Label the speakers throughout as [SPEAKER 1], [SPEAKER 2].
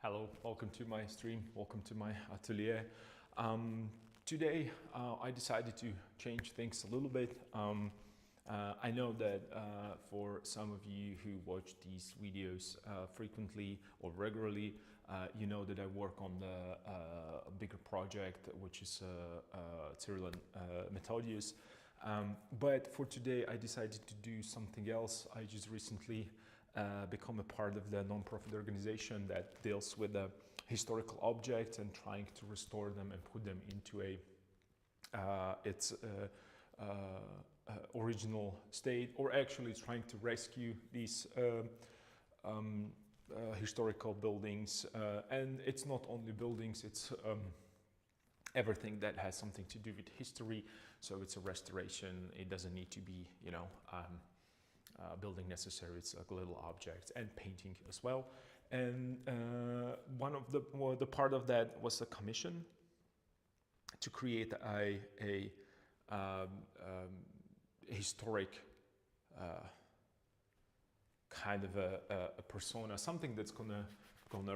[SPEAKER 1] Hello, welcome to my stream, welcome to my atelier. Today I decided to change things a little bit. I know that for some of you who watch these videos frequently or regularly, you know that I work on the bigger project, which is Cyril and Methodius. But for today I decided to do something else. I just recently become a part of the non-profit organization that deals with the historical objects and trying to restore them and put them into its original state, or actually trying to rescue these historical buildings. And it's not only buildings, it's everything that has something to do with history. So it's a restoration. It doesn't need to be, you know, building necessary. It's like little objects and painting as well. And one of the part of that was a commission to create a historic kind of a persona, something that's gonna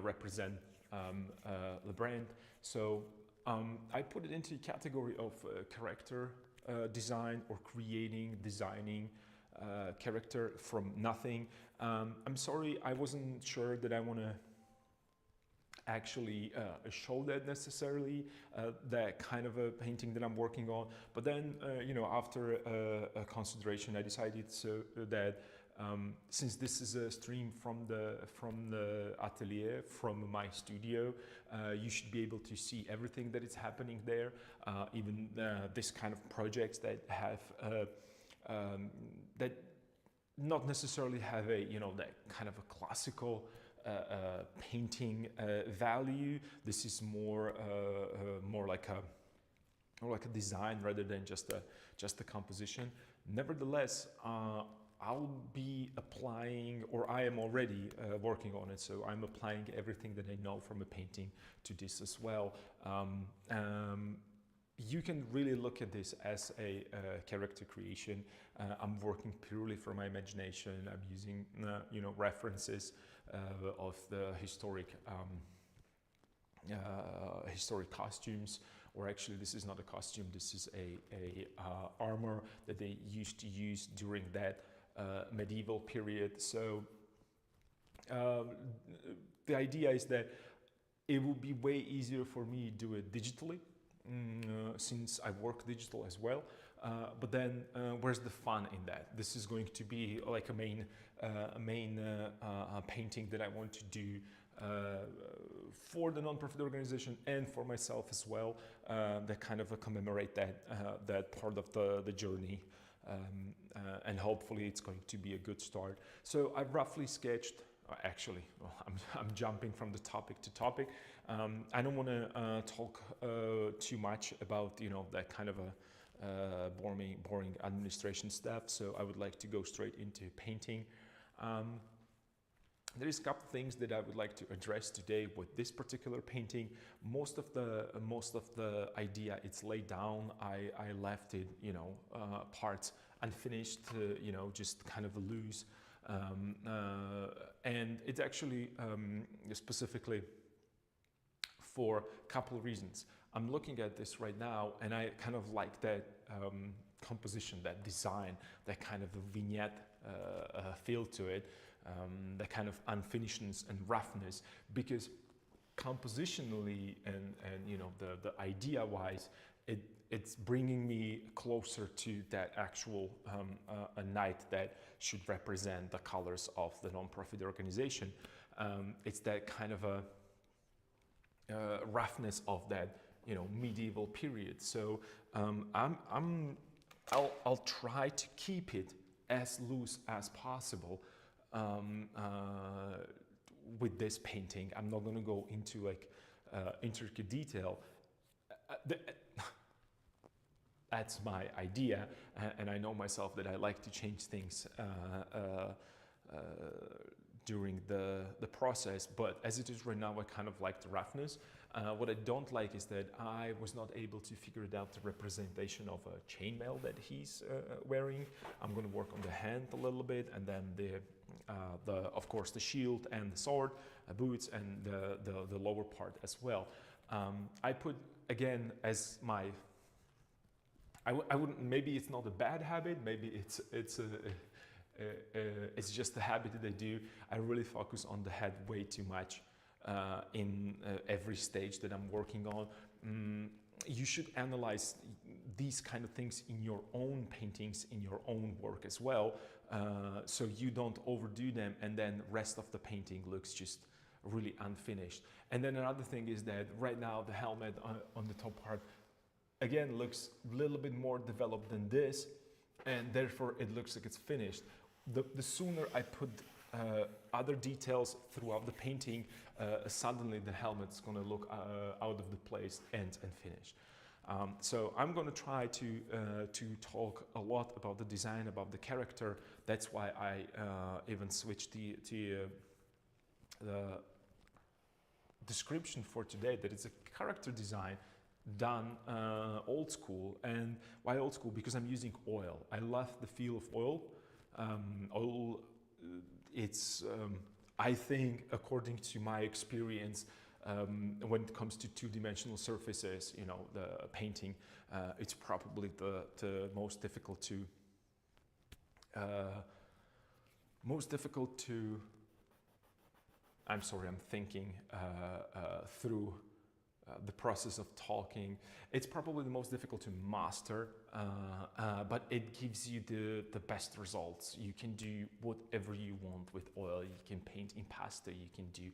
[SPEAKER 1] represent the brand. So I put it into the category of character design, or designing character from nothing. I'm sorry, I wasn't sure that I want to actually show that necessarily, that kind of a painting that I'm working on. But then, you know, after a consideration, I decided that since this is a stream from the atelier, from my studio, you should be able to see everything that is happening there, even this kind of projects that have that not necessarily have a, you know, that kind of a classical painting value. This is more like a design rather than just a composition. Nevertheless, I'll be applying, or I am already working on it. So I'm applying everything that I know from a painting to this as well. You can really look at this as a character creation. I'm working purely from my imagination. I'm using, you know, references of the historic costumes, or actually this is not a costume, this is a armor that they used to use during that medieval period. So the idea is that it will be way easier for me to do it digitally, since I work digital as well. But then where's the fun in that? This is going to be like a main painting that I want to do for the non-profit organization and for myself as well, that kind of commemorate that part of the journey. And hopefully it's going to be a good start. So I roughly sketched, actually, well, I'm jumping from the topic to topic. I don't want to talk too much about, you know, that kind of a boring administration stuff. So I would like to go straight into painting. There is a couple of things that I would like to address today with this particular painting. Most of the idea, it's laid down. I left it, you know, parts unfinished, you know, just kind of loose. And it's actually specifically for a couple of reasons. I'm looking at this right now and I kind of like that composition, that design, that kind of a vignette feel to it, that kind of unfinishedness and roughness, because compositionally and you know, the idea wise, it's bringing me closer to that actual a knight that should represent the colors of the non-profit organization. It's that kind of a roughness of that, you know, medieval period. So I'll try to keep it as loose as possible with this painting. I'm not going to go into like intricate detail. That's my idea, and I know myself that I like to change things during the process, but as it is right now, I kind of like the roughness. What I don't like is that I was not able to figure it out, the representation of a chainmail that he's wearing. I'm going to work on the hand a little bit, and then the of course, the shield and the sword, boots, and the lower part as well. I put, again, as my, I wouldn't, maybe it's not a bad habit, maybe it's just a habit that I do. I really focus on the head way too much in every stage that I'm working on. You should analyze these kind of things in your own paintings, in your own work as well, so you don't overdo them and then rest of the painting looks just really unfinished. And then another thing is that right now the helmet on the top part again looks a little bit more developed than this, and therefore it looks like it's finished. The sooner I put other details throughout the painting, suddenly the helmet's going to look out of the place and finished. So I'm going to try to talk a lot about the design, about the character. That's why I even switched the description for today, that it's a character design done old school. And why old school? Because I'm using oil. I love the feel of oil. Oil, it's, I think, according to my experience, when it comes to two-dimensional surfaces, you know, the painting, it's probably the most difficult to I'm sorry, I'm thinking through the process of talking. It's probably the most difficult to master, but it gives you the best results. You can do whatever you want with oil. You can paint in pasta, you can do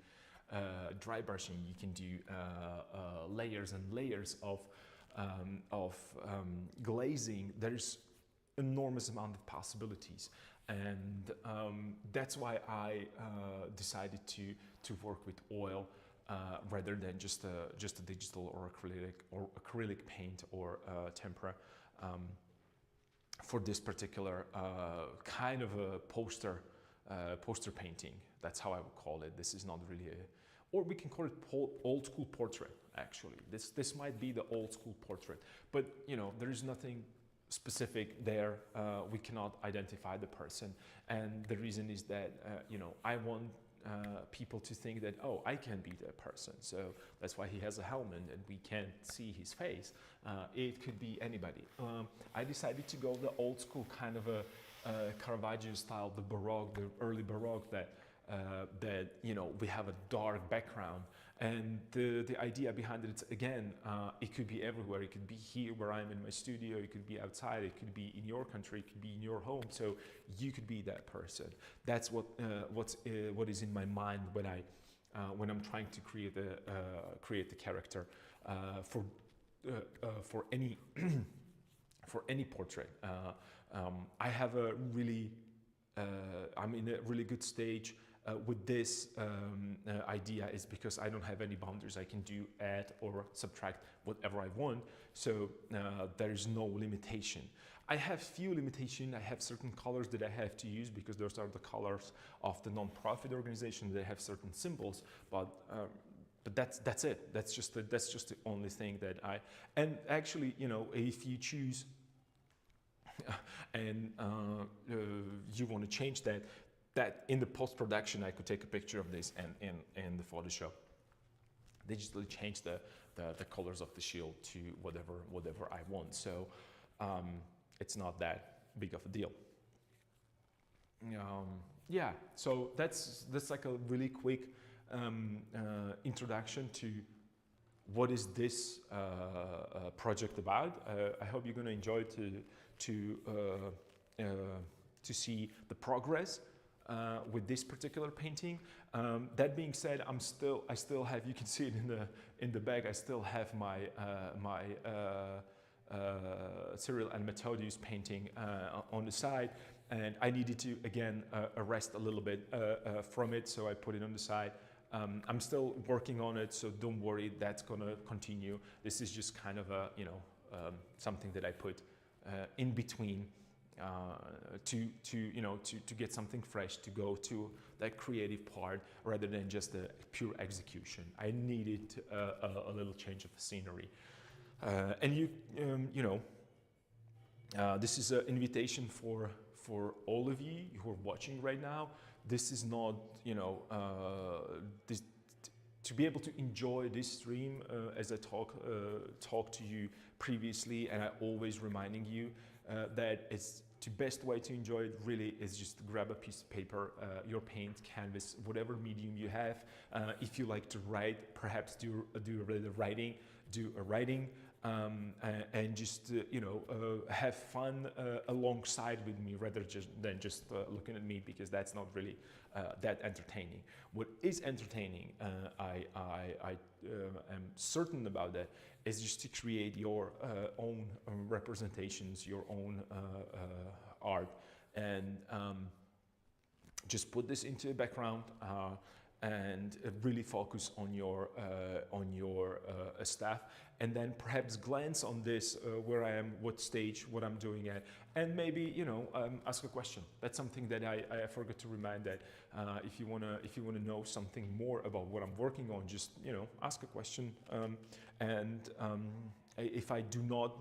[SPEAKER 1] dry brushing, you can do layers and layers of glazing. There's enormous amount of possibilities, and that's why I decided to work with oil rather than just a digital or acrylic paint or tempera for this particular kind of a poster painting. That's how I would call it. This is not really or we can call it old school portrait. Actually, this might be the old school portrait, but you know, there is nothing specific there. We cannot identify the person, and the reason is that you know, I want people to think that, oh, I can be that person. So that's why he has a helmet and we can't see his face. It could be anybody. I decided to go the old school kind of a Caravaggio style, the Baroque, the early Baroque, that you know, we have a dark background, and the idea behind it, it's again, it could be everywhere. It could be here where I'm in my studio, it could be outside, it could be in your country, it could be in your home. So you could be that person. That's what is in my mind when I'm trying to create the character for any for any portrait. I have a really I'm in a really good stage with this idea, is because I don't have any boundaries. I can do, add or subtract whatever I want. So there is no limitation. I have few limitations. I have certain colors that I have to use because those are the colors of the non-profit organization. They have certain symbols, but that's it. That's just the only thing that and actually, you know, if you choose and you want to change that in the post-production, I could take a picture of this and in the Photoshop digitally change the colors of the shield to whatever I want. So it's not that big of a deal. Yeah, so that's like a really quick introduction to what is this project about. I hope you're going to enjoy to see the progress with this particular painting. That being said, I still have, you can see it in the bag, I still have my Cyril and Methodius painting on the side, and I needed to again rest a little bit from it, so I put it on the side. I'm still working on it, so don't worry, that's gonna continue. This is just kind of a, you know, something that I put in between to get something fresh, to go to that creative part rather than just the pure execution. I needed a little change of the scenery, and this is an invitation for all of you who are watching right now this is not, this, to be able to enjoy this stream as I talked to you previously, and I always reminding you that it's the best way to enjoy it really is just to grab a piece of paper, your paint, canvas, whatever medium you have. If you like to write, perhaps do a writing, and just have fun alongside with me, rather than just looking at me, because that's not really that entertaining. What is entertaining, I am certain about that, is just to create your own representations, your own art, and just put this into the background and really focus on your staff, and then perhaps glance on this, where I am, what stage, what I'm doing at, and maybe ask a question. That's something that I forgot to remind, that if you wanna know something more about what I'm working on, just ask a question, and if I do not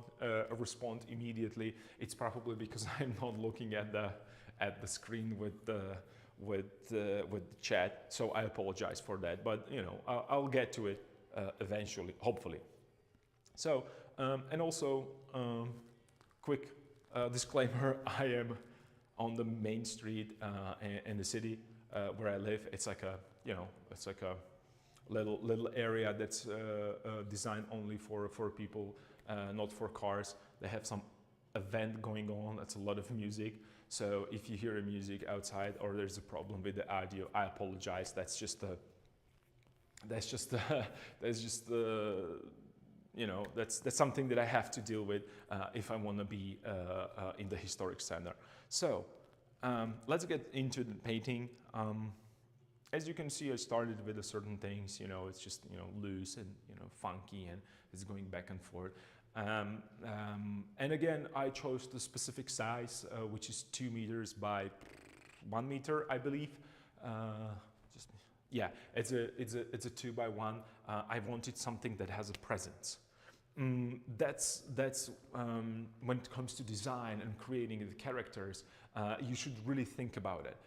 [SPEAKER 1] respond immediately, it's probably because I'm not looking at the screen with the chat, so I apologize for that, but I'll get to it eventually, hopefully. So and also quick disclaimer, I am on the main street in the city where I live. It's like a little area that's designed only for people, not for cars. They have some event going on. That's a lot of music. So if you hear music outside or there's a problem with the audio, I apologize. That's something that I have to deal with if I want to be in the historic center. So let's get into the painting. As you can see, I started with certain things. It's just loose and funky, and it's going back and forth. And again, I chose the specific size, which is 2 meters by 1 meter, I believe. It's a 2 by 1. I wanted something that has a presence. That's when it comes to design and creating the characters, you should really think about it.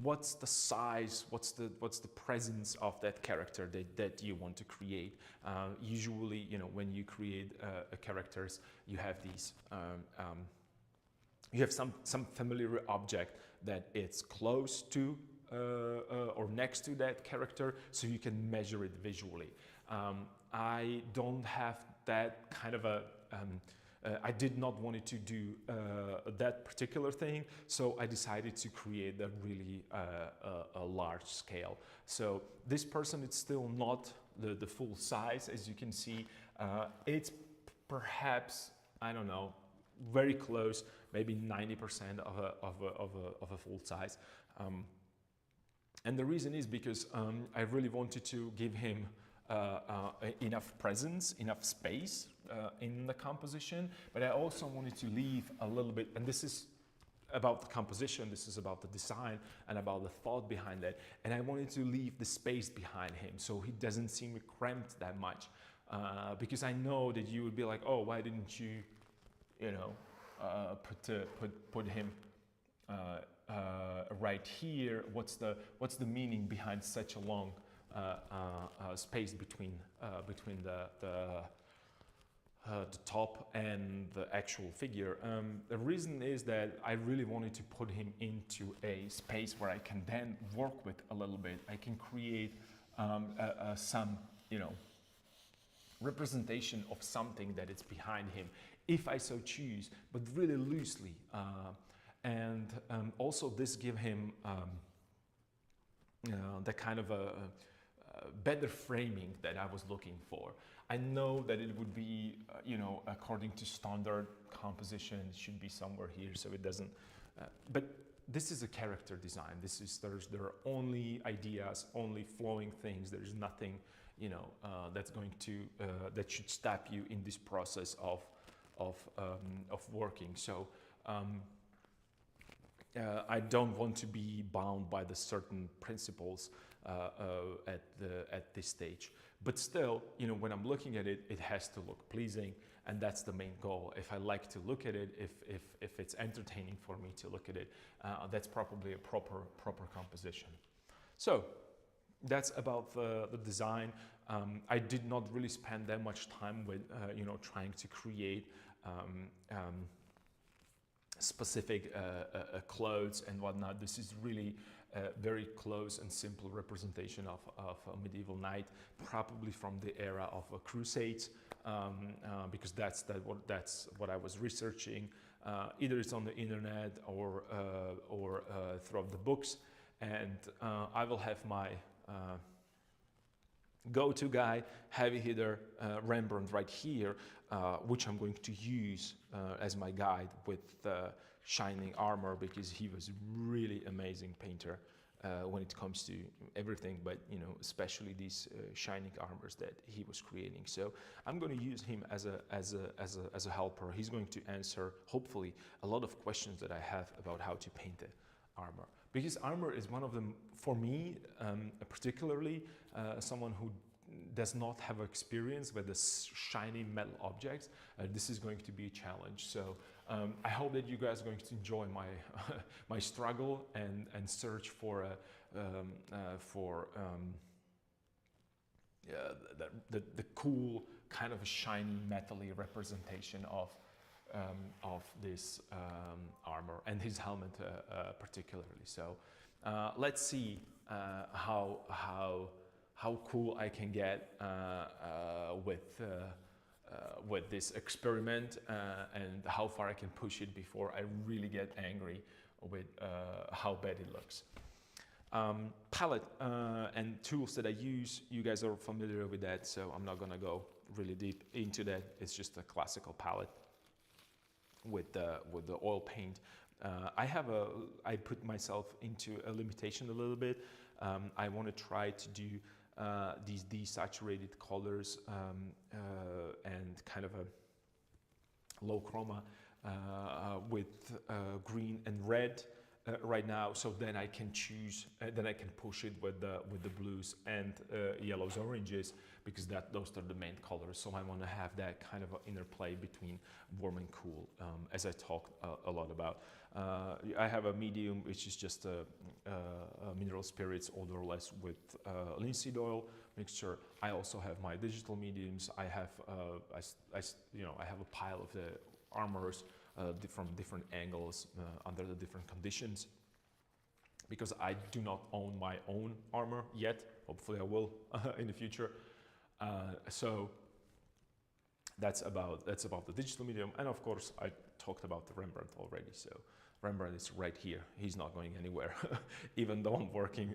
[SPEAKER 1] What's the size, what's the presence of that character that you want to create? Usually, when you create characters, you have these, you have some familiar object that it's close to or next to that character, so you can measure it visually. I don't have that kind of a I did not want to do that particular thing, so I decided to create a really a large scale. So this person, it's still not the full size, as you can see. It's perhaps, I don't know, very close, maybe 90% of a full size. And the reason is because I really wanted to give him enough presence, enough space in the composition, but I also wanted to leave a little bit, and this is about the composition, this is about the design and about the thought behind it, and I wanted to leave the space behind him so he doesn't seem cramped that much, because I know that you would be like, oh, why didn't you, put him right here? What's the meaning behind such a long space between the top and the actual figure? The reason is that I really wanted to put him into a space where I can then work with a little bit. I can create some, representation of something that is behind him, if I so choose, but really loosely. And also this give him that kind of a better framing that I was looking for. I know that it would be, according to standard composition, it should be somewhere here, so it doesn't. But this is a character design. There are only ideas, only flowing things. There is nothing, that's going to that should stop you in this process of working. So. I don't want to be bound by the certain principles at this stage. But still, when I'm looking at it, it has to look pleasing. and that's the main goal. If I like to look at it, if it's entertaining for me to look at it, that's probably a proper composition. So that's about the design. I did not really spend that much time with trying to create specific clothes and whatnot. This is really a very close and simple representation of a medieval knight, probably from the era of Crusades, because that's what I was researching. Either it's on the internet or throughout the books, and I will have my go-to guy, heavy hitter Rembrandt right here, which I'm going to use as my guide with shining armor, because he was really amazing painter when it comes to everything, but especially these shining armors that he was creating. So I'm going to use him as a helper. He's going to answer, hopefully, a lot of questions that I have about how to paint the armor, because armor is one of them, for me, particularly someone who does not have experience with the shiny metal objects. This is going to be a challenge. So I hope that you guys are going to enjoy my my struggle and search for the cool kind of a shiny metally representation of this armor and his helmet particularly. So let's see how cool I can get with this experiment and how far I can push it before I really get angry with how bad it looks. Palette and tools that I use, you guys are familiar with that, so I'm not gonna go really deep into that. It's just a classical palette with the oil paint. I put myself into a limitation a little bit. I want to try to do these desaturated colors and kind of a low chroma with green and red right now. So then I can choose, then I can push it with the blues and yellows, oranges, because those are the main colors. So I want to have that kind of interplay between warm and cool, as I talked a lot about. I have a medium, which is just a mineral spirits odorless with linseed oil mixture. I also have my digital mediums. I have I have a pile of the armors from different angles under the different conditions, because I do not own my own armor yet. Hopefully I will in the future. So that's about the digital medium. And of course I talked about the Rembrandt already. So Rembrandt is right here. He's not going anywhere, even though I'm working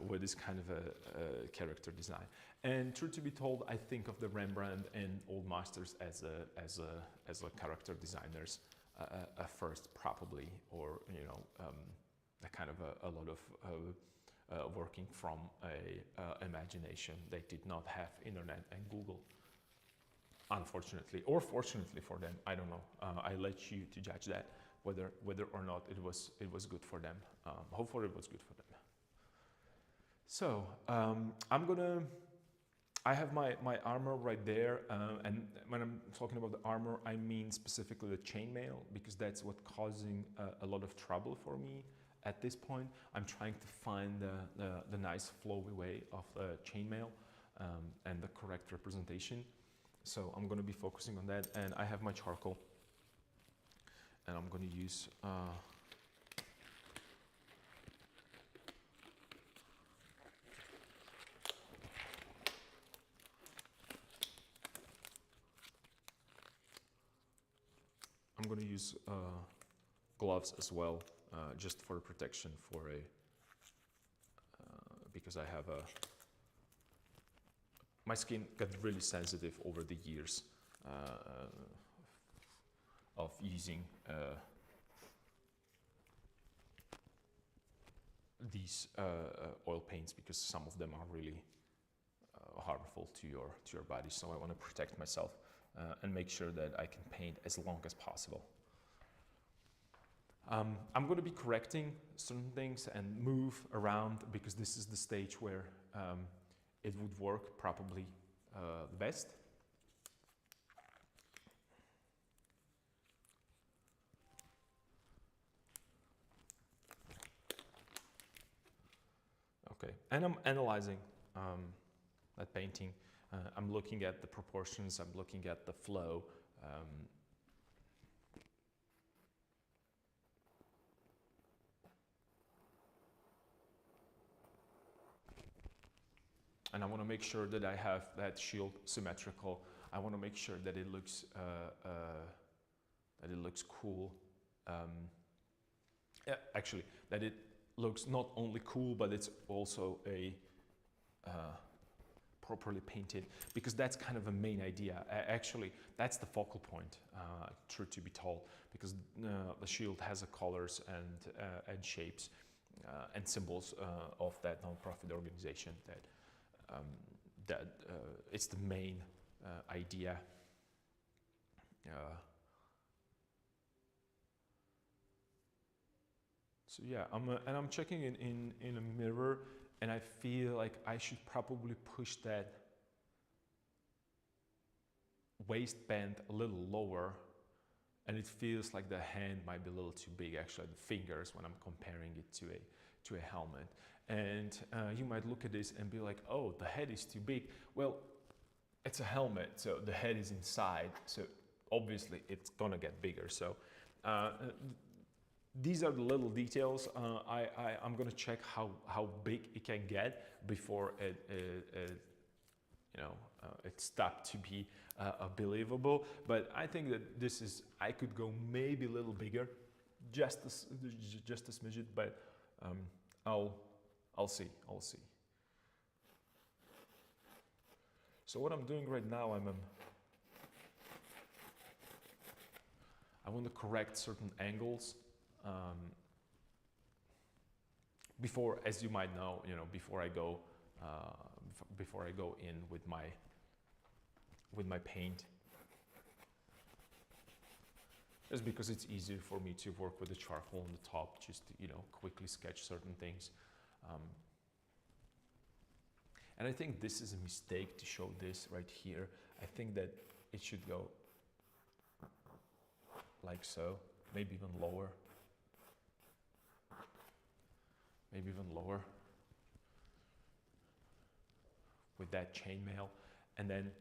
[SPEAKER 1] with this kind of a character design. And truth to be told, I think of the Rembrandt and Old Masters as a character designers first, probably, or a kind of a lot of working from a imagination. They did not have internet and Google, unfortunately, or fortunately for them. I don't know. I let you to judge that, whether or not it was good for them. Hopefully it was good for them. So I have my armor right there, and when I'm talking about the armor, I mean specifically the chainmail, because that's what's causing a lot of trouble for me at this point. I'm trying to find the nice flowy way of the chainmail and the correct representation. So I'm going to be focusing on that, and I have my charcoal, and I'm going to use gloves as well, just for protection, because I have my skin got really sensitive over the years of using these oil paints, because some of them are really harmful to your body. So I want to protect myself and make sure that I can paint as long as possible. I'm going to be correcting certain things and move around, because this is the stage where it would work probably the best. and I'm analyzing that painting. I'm looking at the proportions, I'm looking at the flow. And I want to make sure that I have that shield symmetrical. I want to make sure that it looks cool. Yeah, actually, that it looks not only cool, but it's also a properly painted, because that's kind of a main idea. Actually, that's the focal point, truth to be told, because the shield has colors and shapes and symbols of that non-profit organization that it's the main idea. So yeah, I'm checking in a mirror, and I feel like I should probably push that waistband a little lower, and it feels like the hand might be a little too big, actually the fingers, when I'm comparing it to a helmet. And you might look at this and be like, oh, the head is too big. Well, it's a helmet, so the head is inside, so obviously it's gonna get bigger. So these are the little details. I'm gonna check how big it can get before it stopped to be believable. But I think that this is, I could go maybe a little bigger, just a smidget, but I'll see. So what I'm doing right now, I want to correct certain angles before, as you might know, before I go in with my paint, just because it's easier for me to work with the charcoal on the top, just to, quickly sketch certain things. And I think this is a mistake to show this right here. I think that it should go like so, maybe even lower. Maybe even lower with that chainmail. And then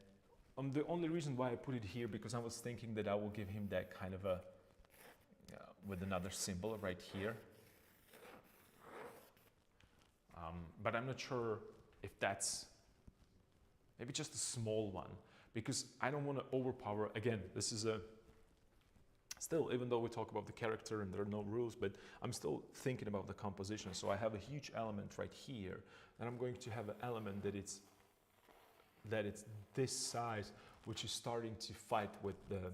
[SPEAKER 1] the only reason why I put it here, because I was thinking that I will give him that kind of a, with another symbol right here. But I'm not sure if that's, maybe just a small one, because I don't want to overpower. Again, this is still, even though we talk about the character and there are no rules, but I'm still thinking about the composition. So I have a huge element right here, and I'm going to have an element that it's this size, which is starting to fight with the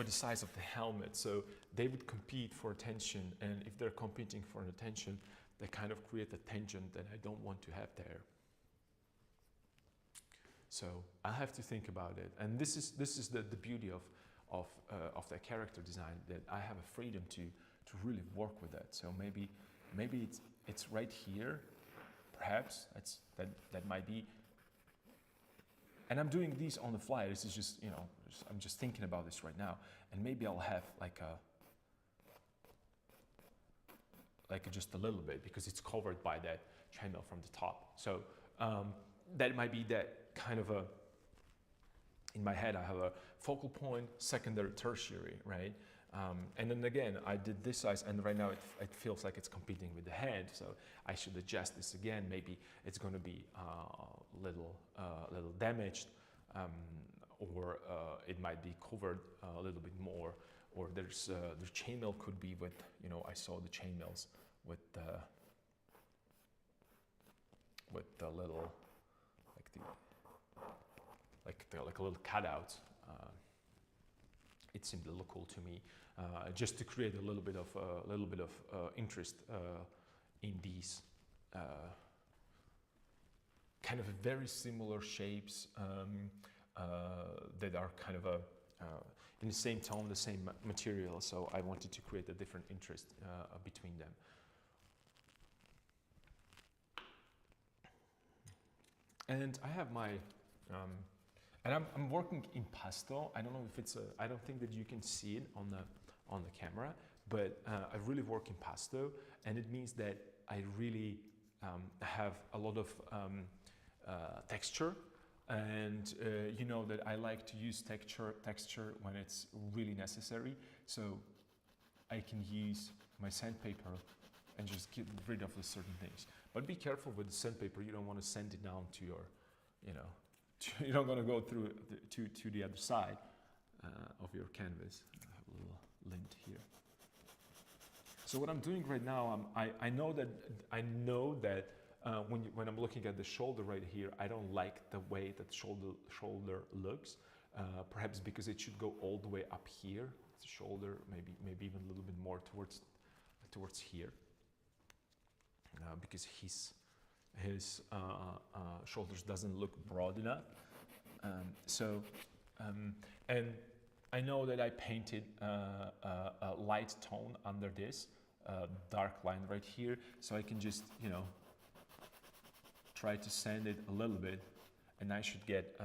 [SPEAKER 1] size of the helmet. So they would compete for attention, and if they're competing for attention, they kind of create a tension that I don't want to have there. So I have to think about it, and this is the beauty of that character design, that I have a freedom to really work with that. So maybe it's right here, perhaps that might be. And I'm doing these on the fly. This is just I'm just thinking about this right now, and maybe I'll have like just a little bit, because it's covered by that chainmail from the top. So that might be that kind of a, in my head I have a focal point, secondary, tertiary, right? And then again, I did this size, and right now it feels like it's competing with the head, so I should adjust this again. Maybe it's going to be little damaged, or it might be covered a little bit more, or there's the chainmail could be with, I saw the chainmails with the little, like a little cutout. It seemed to look cool to me, just to create a little bit of interest in these kind of very similar shapes that are kind of in the same tone, the same material. So I wanted to create a different interest between them. And I have my, and I'm working in pastel. I don't know if it's I don't think that you can see it on the camera, but I really work in pasto, and it means that I really have a lot of texture, and you know that I like to use texture when it's really necessary, so I can use my sandpaper and just get rid of the certain things. But be careful with the sandpaper. You don't want to sand it down to your, you know, you're not going to go through to the other side of your canvas. I have a little lint here. So what I'm doing right now, I know that when I'm looking at the shoulder right here, I don't like the way that shoulder looks. Perhaps because it should go all the way up here, the shoulder, maybe even a little bit more towards here, because his shoulders doesn't look broad enough. And I know that I painted a light tone under this dark line right here, so I can just, you know, try to sand it a little bit, and I should get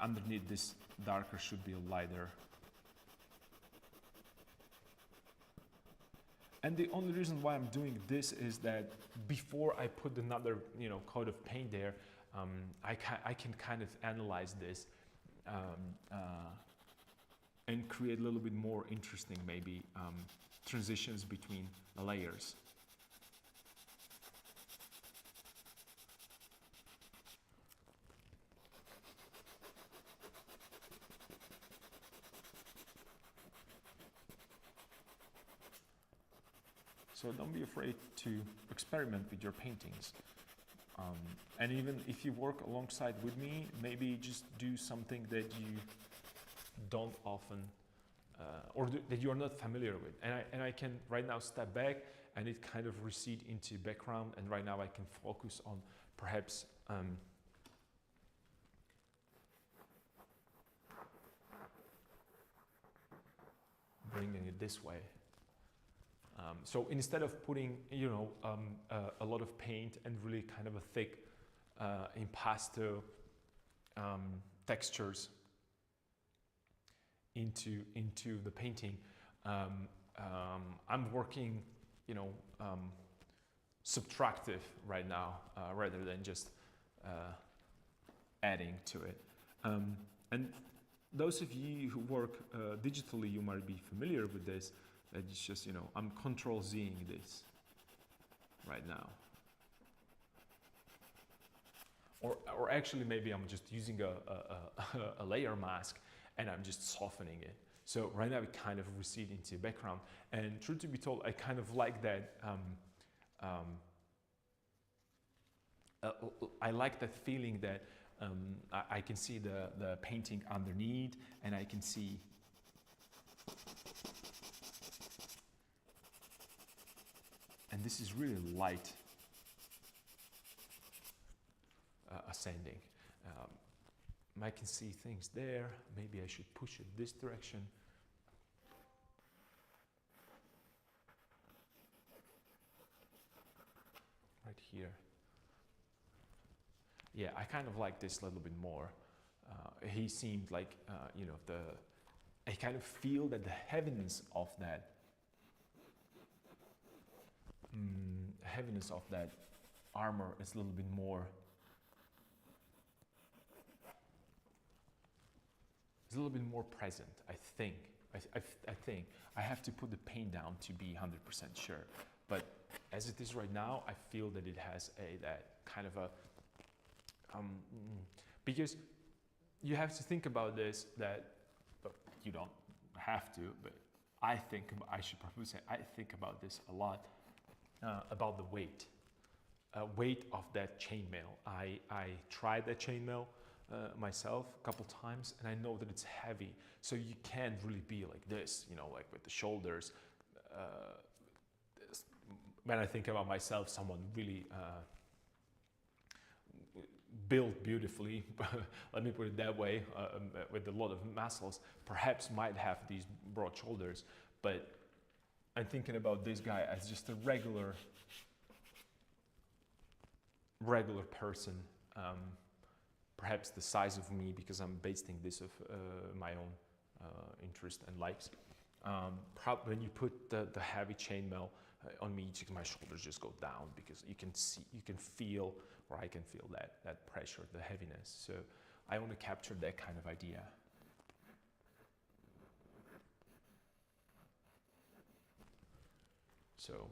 [SPEAKER 1] underneath this darker should be a lighter. And the only reason why I'm doing this is that before I put another, you know, coat of paint there, I can kind of analyze this and create a little bit more interesting, maybe, transitions between the layers. So don't be afraid to experiment with your paintings. And even if you work alongside with me, maybe just do something that you don't often, that you're not familiar with. And I can right now step back and it kind of recede into background, and right now I can focus on perhaps bringing it this way. So instead of putting, you know, a lot of paint and really kind of a thick impasto textures into the painting, I'm working, you know, subtractive right now rather than just adding to it. And those of you who work digitally, you might be familiar with this. It's just, you know, I'm Control-Zing this right now. Or actually maybe I'm just using a layer mask and I'm just softening it. So right now it kind of recede into the background. And truth to be told, I kind of like that. I like that feeling that I can see the painting underneath, and I can see and this is really light ascending. I can see things there. Maybe I should push it this direction. Right here. Yeah, I kind of like this a little bit more. He seemed like, you know, I kind of feel that the heaviness of that armor is a little bit more. It's a little bit more present, I think. I think I have to put the paint down to be 100% sure. But as it is right now, I feel that it has that kind of a because you have to think about this, that you don't have to, but I should probably say I think about this a lot, about the weight of that chainmail. I tried that chainmail myself a couple times, and I know that it's heavy, so you can't really be like this, you know, like with the shoulders. When I think about myself, someone really built beautifully, let me put it that way, with a lot of muscles, perhaps might have these broad shoulders, but I'm thinking about this guy as just a regular person, perhaps the size of me, because I'm basing this of my own interest and likes. when you put the heavy chainmail on me, my shoulders just go down because you can feel, or I can feel that pressure, the heaviness. So I want to capture that kind of idea. So,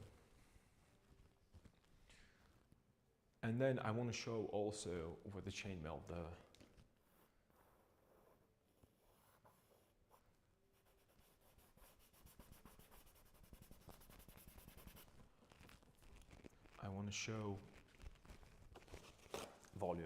[SPEAKER 1] and then I want to show also with the chainmail I want to show volume.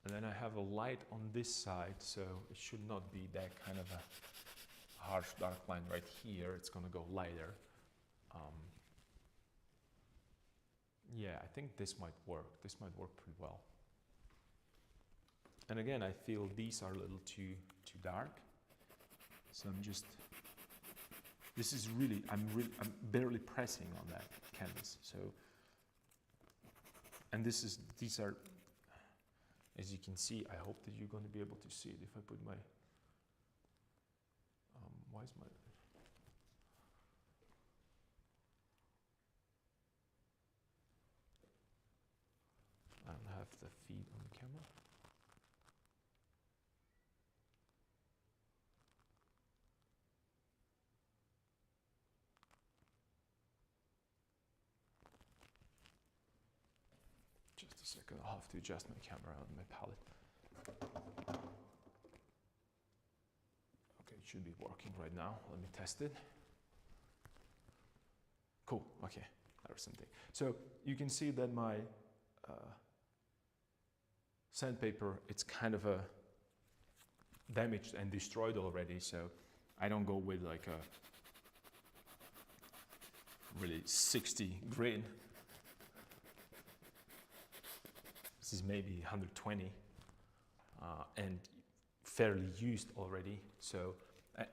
[SPEAKER 1] And then I have a light on this side, so it should not be that kind of a harsh dark line right here. It's going to go lighter. Yeah, I think this might work. This might work pretty well. And again, I feel these are a little too dark. So I'm just, this is really, I'm barely pressing on that canvas. So, and these are, as you can see, I hope that you're going to be able to see it if I put my, why is my, I don't have the feed on the camera. Just a second, I'll have to adjust my camera on my palette. Okay, it should be working right now. Let me test it. Cool, okay, there's something. So you can see that my sandpaper, it's kind of damaged and destroyed already, so I don't go with like a really 60 grain. This is maybe 120 and fairly used already. So,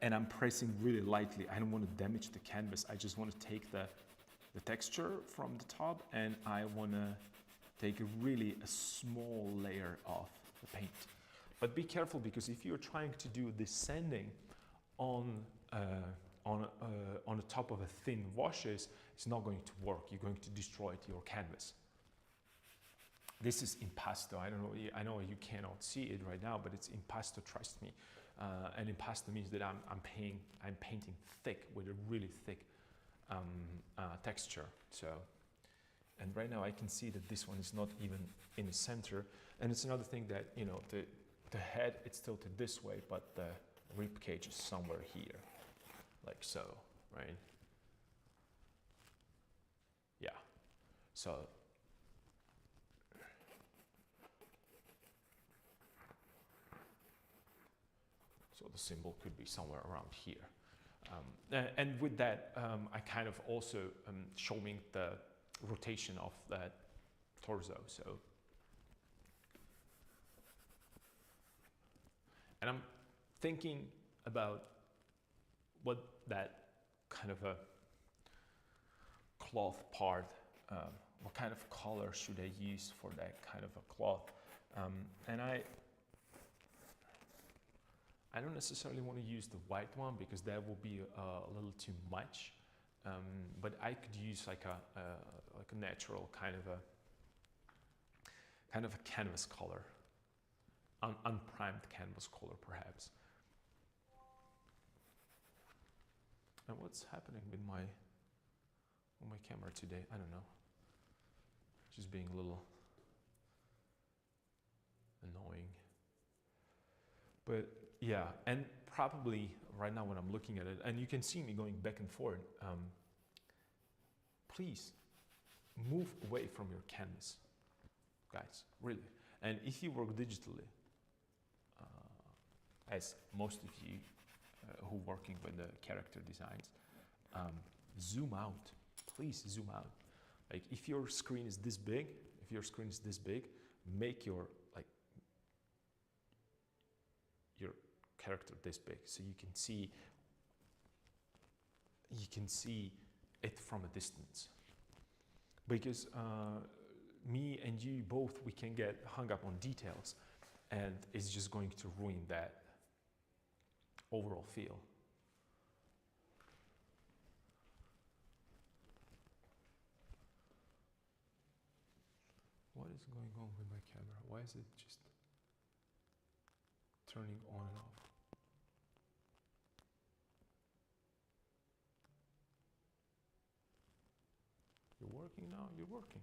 [SPEAKER 1] and I'm pressing really lightly. I don't want to damage the canvas. I just want to take the texture from the top, and I want to take a small layer of the paint. But be careful, because if you're trying to do this sanding on the top of a thin washes, it's not going to work. You're going to destroy your canvas. This is impasto. I don't know. I know you cannot see it right now, but it's impasto. Trust me. And impasto means that I'm painting thick with a really thick texture. So, and right now I can see that this one is not even in the center. And it's another thing that, you know, the head, it's tilted this way, but the rib cage is somewhere here, like so, right? Yeah. So. So the symbol could be somewhere around here. And with that, I kind of also showing the rotation of that torso. So, and I'm thinking about what that kind of a cloth part, what kind of color should I use for that kind of a cloth? And I don't necessarily want to use the white one, because that will be a little too much. But I could use like a natural kind of a canvas color, unprimed canvas color perhaps. And what's happening with my camera today? I don't know. Just being a little annoying. But yeah, and probably right now when I'm looking at it, and you can see me going back and forth, please move away from your canvas, guys, really. And if you work digitally, as most of you who are working with the character designs, zoom out, please zoom out. Like if your screen is this big, make your character this big, so you can see you can see it from a distance. Because me and you both, we can get hung up on details, and it's just going to ruin that overall feel. What is going on with my camera? Why is it just turning on and off? You're working now? You're working.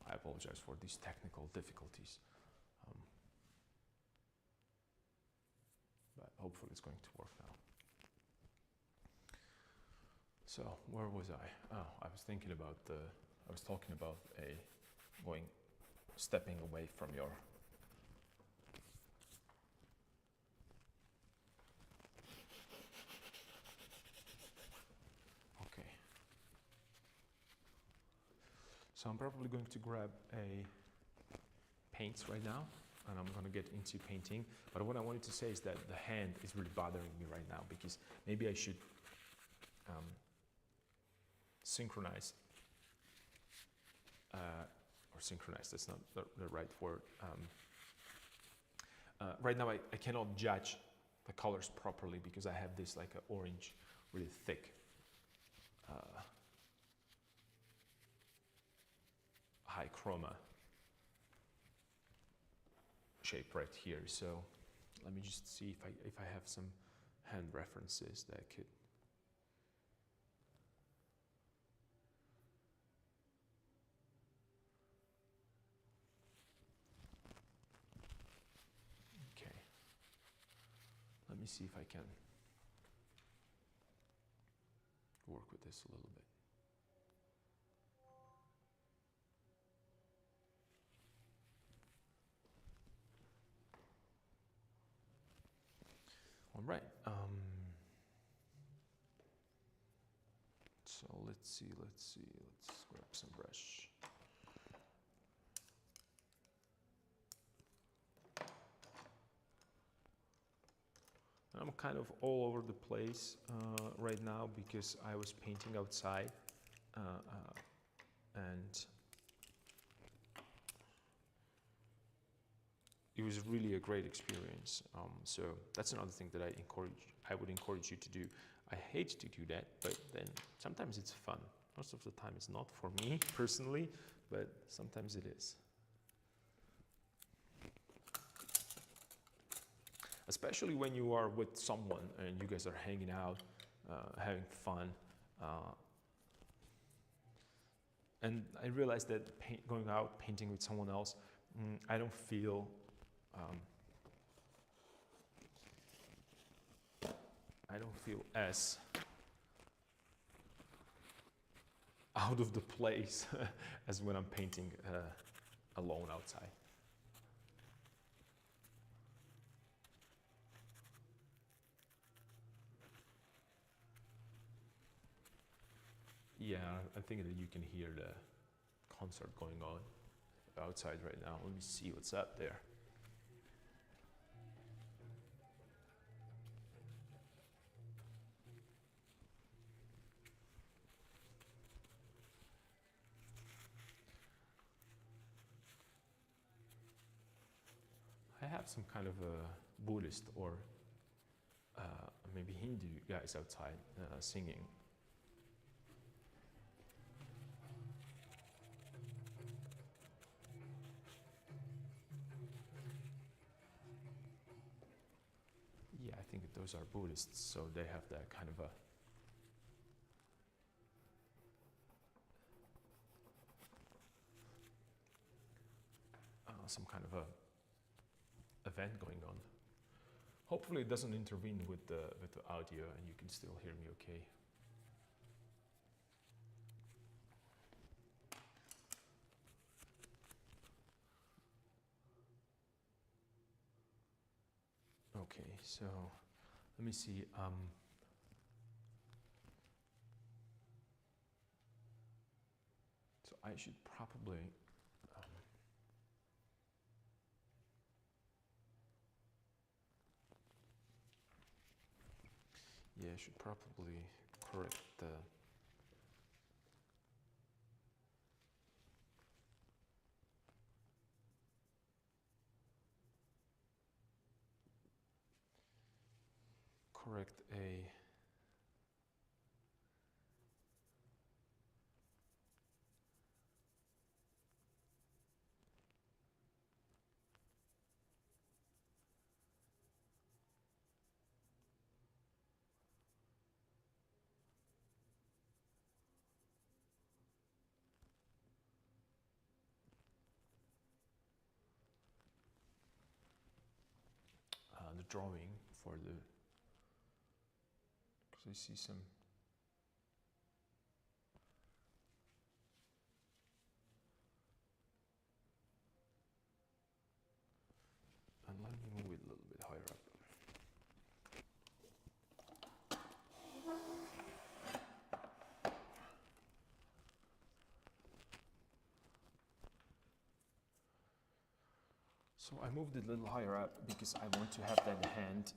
[SPEAKER 1] I apologize for these technical difficulties. But hopefully it's going to work now. So where was I? Oh, I was thinking about I was talking about stepping away from your okay. So I'm probably going to grab a paints right now, and I'm gonna get into painting. But what I wanted to say is that the hand is really bothering me right now, because maybe I should synchronize, or synchronize, that's not the right word. Right now I cannot judge the colors properly because I have this like an orange, really thick high chroma shape right here. So let me just see if I have some hand references that I could. Okay. Let me see if I can work with this a little bit. All right. So let's see. Let's grab some brush. I'm kind of all over the place right now because I was painting outside and it was really a great experience. So that's another thing that I would encourage you to do. I hate to do that, but then sometimes it's fun. Most of the time it's not for me personally, but sometimes it is. Especially when you are with someone and you guys are hanging out, having fun. And I realized that going out painting with someone else, I don't feel as out of the place as when I'm painting alone outside. Yeah, I think that you can hear the concert going on outside right now. Let me see what's up there. I have some kind of a Buddhist or maybe Hindu guys outside singing. Yeah, I think those are Buddhists, so they have that kind of a some kind of a event going on. Hopefully it doesn't intervene with the audio and you can still hear me okay. Okay, so let me see. So I should probably yeah, I should probably correct the correct a the drawing for the, because I see some and let me move it a little bit higher up. So I moved it a little higher up because I want to have that hand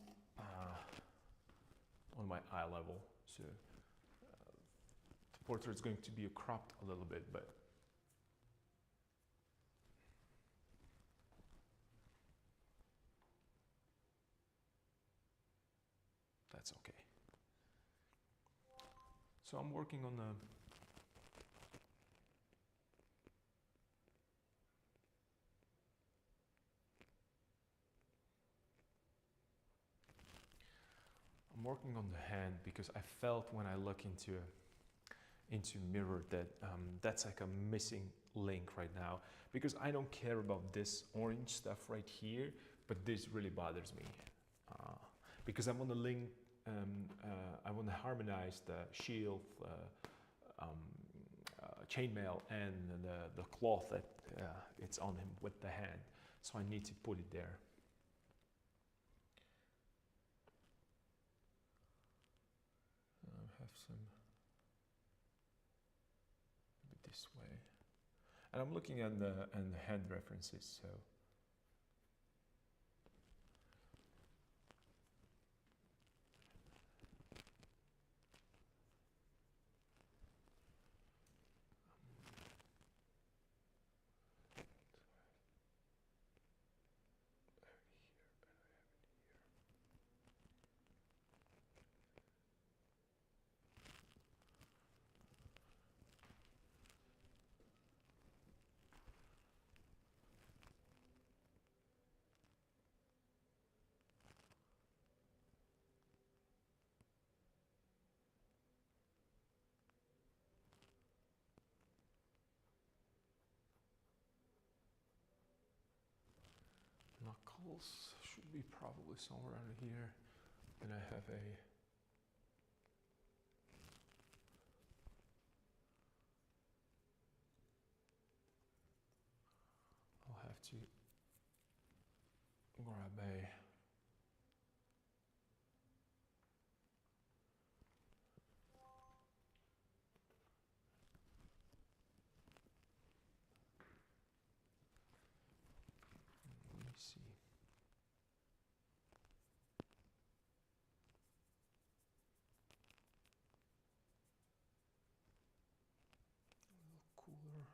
[SPEAKER 1] on my eye level. So the portrait is going to be cropped a little bit, but that's okay. So I'm working on the hand because I felt when I look into mirror that that's like a missing link right now, because I don't care about this orange stuff right here, but this really bothers me because I want to link, I want to harmonize the shield, chainmail, and the cloth that it's on him with the hand. So I need to put it there. Have some this way, and I'm looking at the hand references. So knuckles should be probably somewhere under here. And I have a I'll have to grab a let me see. A little cooler.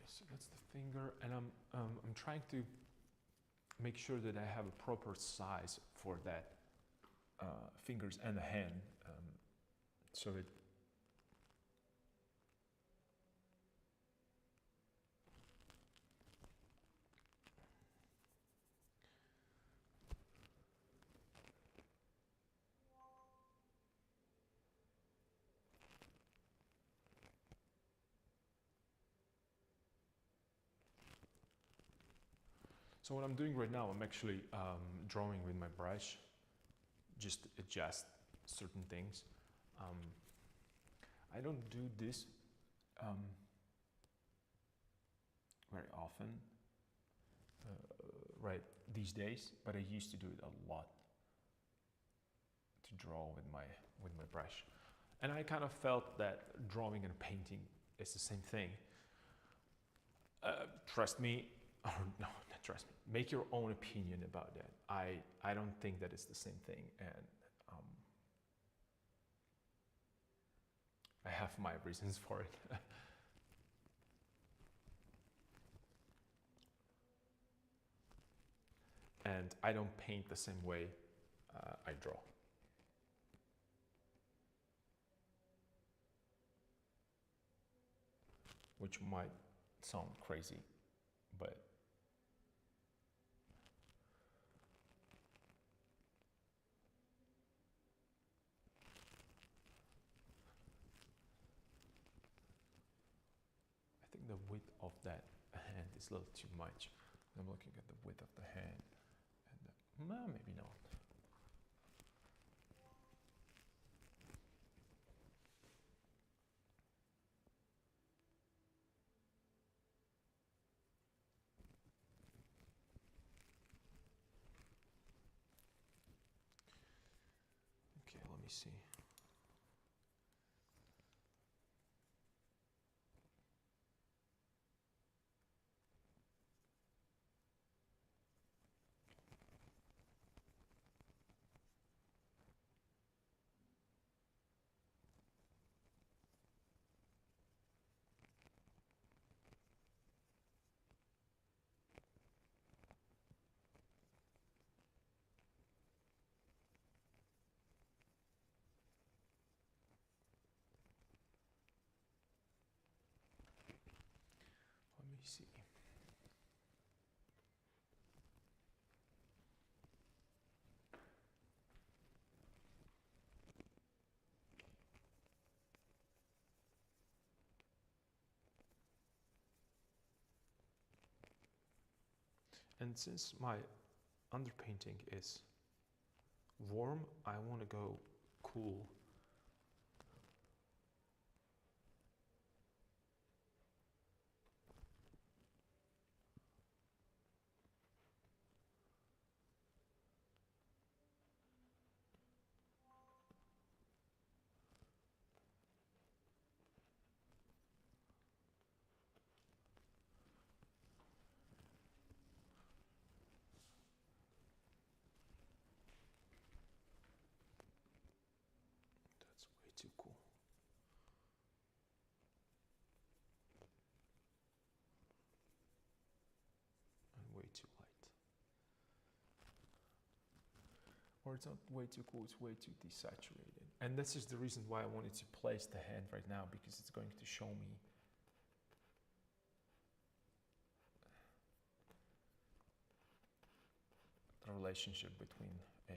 [SPEAKER 1] So that's the finger, and I'm trying to make sure that I have a proper size for that fingers and the hand, so it So what I'm doing right now, I'm actually drawing with my brush, just adjust certain things. I don't do this very often, right, these days, but I used to do it a lot, to draw with my brush. And I kind of felt that drawing and painting is the same thing. Trust me, or no, not trust me, make your own opinion about that. I don't think that it's the same thing, and I have my reasons for it. And I don't paint the same way I draw. Which might sound crazy, but I think the width of that hand is a little too much. I'm looking at the width of the hand, and well, maybe not. Okay, let me see. Let me see. And since my underpainting is warm, I want to go cool. That's way too cool. And way too light. Or it's not way too cool, it's way too desaturated. And this is the reason why I wanted to place the hand right now, because it's going to show me the relationship between a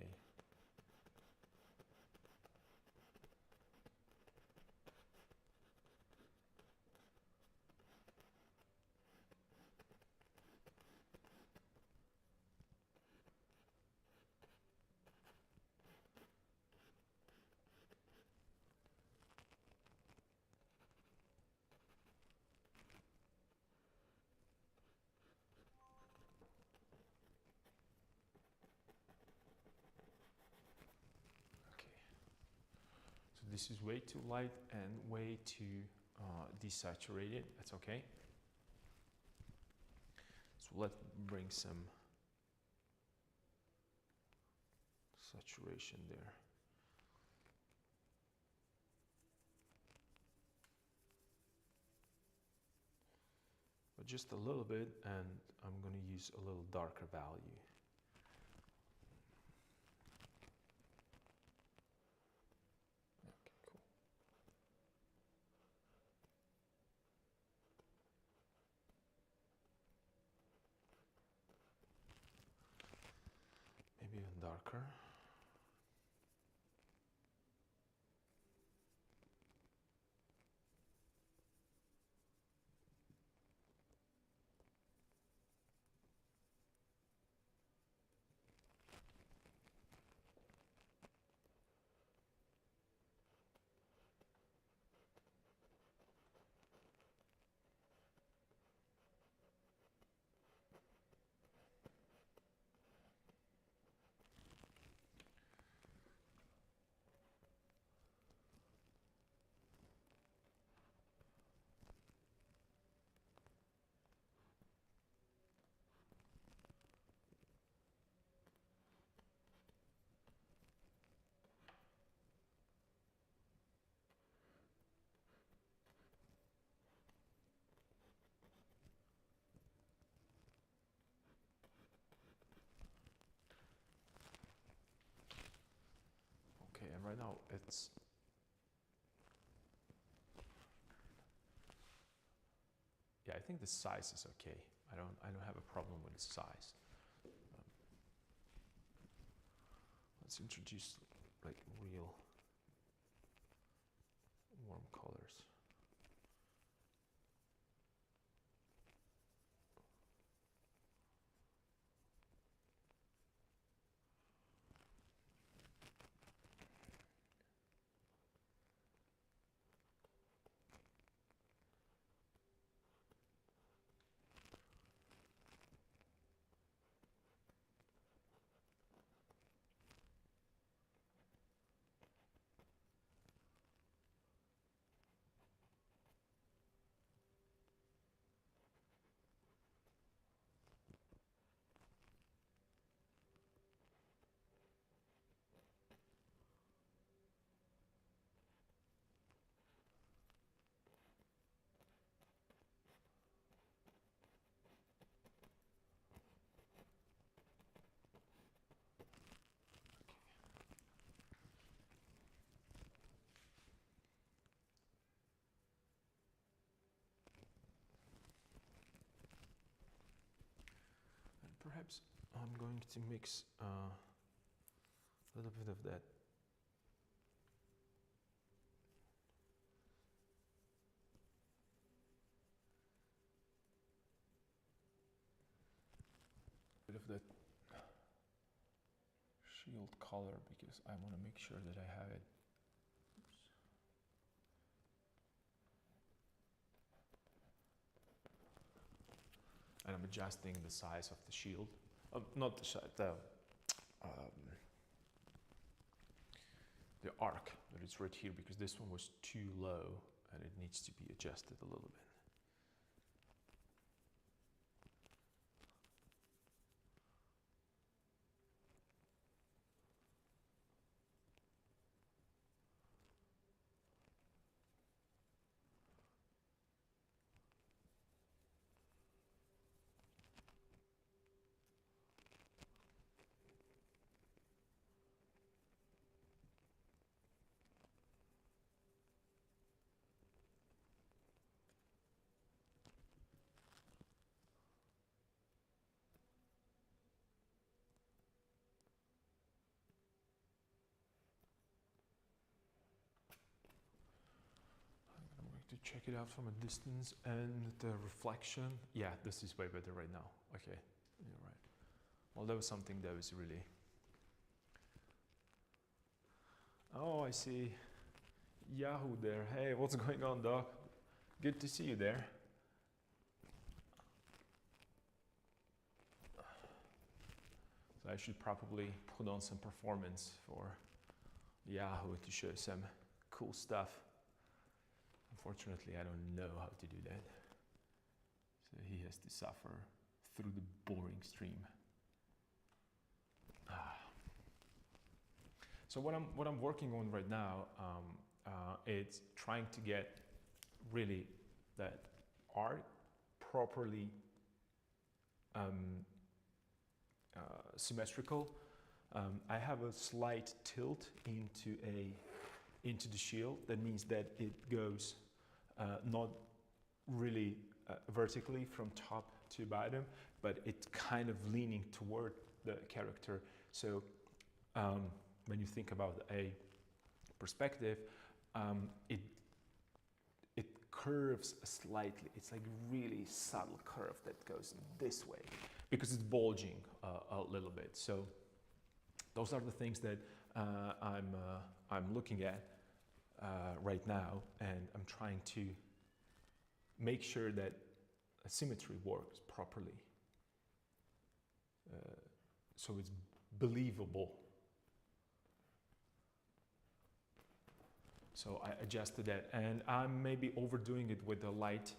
[SPEAKER 1] this is way too light and way too desaturated. That's okay. So let's bring some saturation there. But just a little bit, and I'm going to use a little darker value. Maybe even darker. right now it's yeah, I think the size is okay. I don't have a problem with the size. Let's introduce like real warm colors. Perhaps I'm going to mix a little bit of that shield color because I want to make sure that I have it. Oops. And I'm adjusting the size of the shield. Not the size, the arc that is right here, because this one was too low and it needs to be adjusted a little bit. To check it out from a distance, and the reflection, yeah, this is way better right now. Okay, you're right. Well, that was something that was really, oh, I see Yahoo there. Hey, what's going on, Doc? Good to see you there. So I should probably put on some performance for Yahoo to show some cool stuff. Unfortunately, I don't know how to do that. So he has to suffer through the boring stream. So what I'm working on right now, it's trying to get really that art properly symmetrical. I have a slight tilt into the shield. That means that it goes not really vertically from top to bottom, but it's kind of leaning toward the character. So when you think about a perspective, it curves slightly. It's like really subtle curve that goes this way because it's bulging a little bit. So those are the things that I'm looking at right now, and I'm trying to make sure that symmetry works properly, so it's believable. So I adjusted that, and I'm maybe overdoing it with the light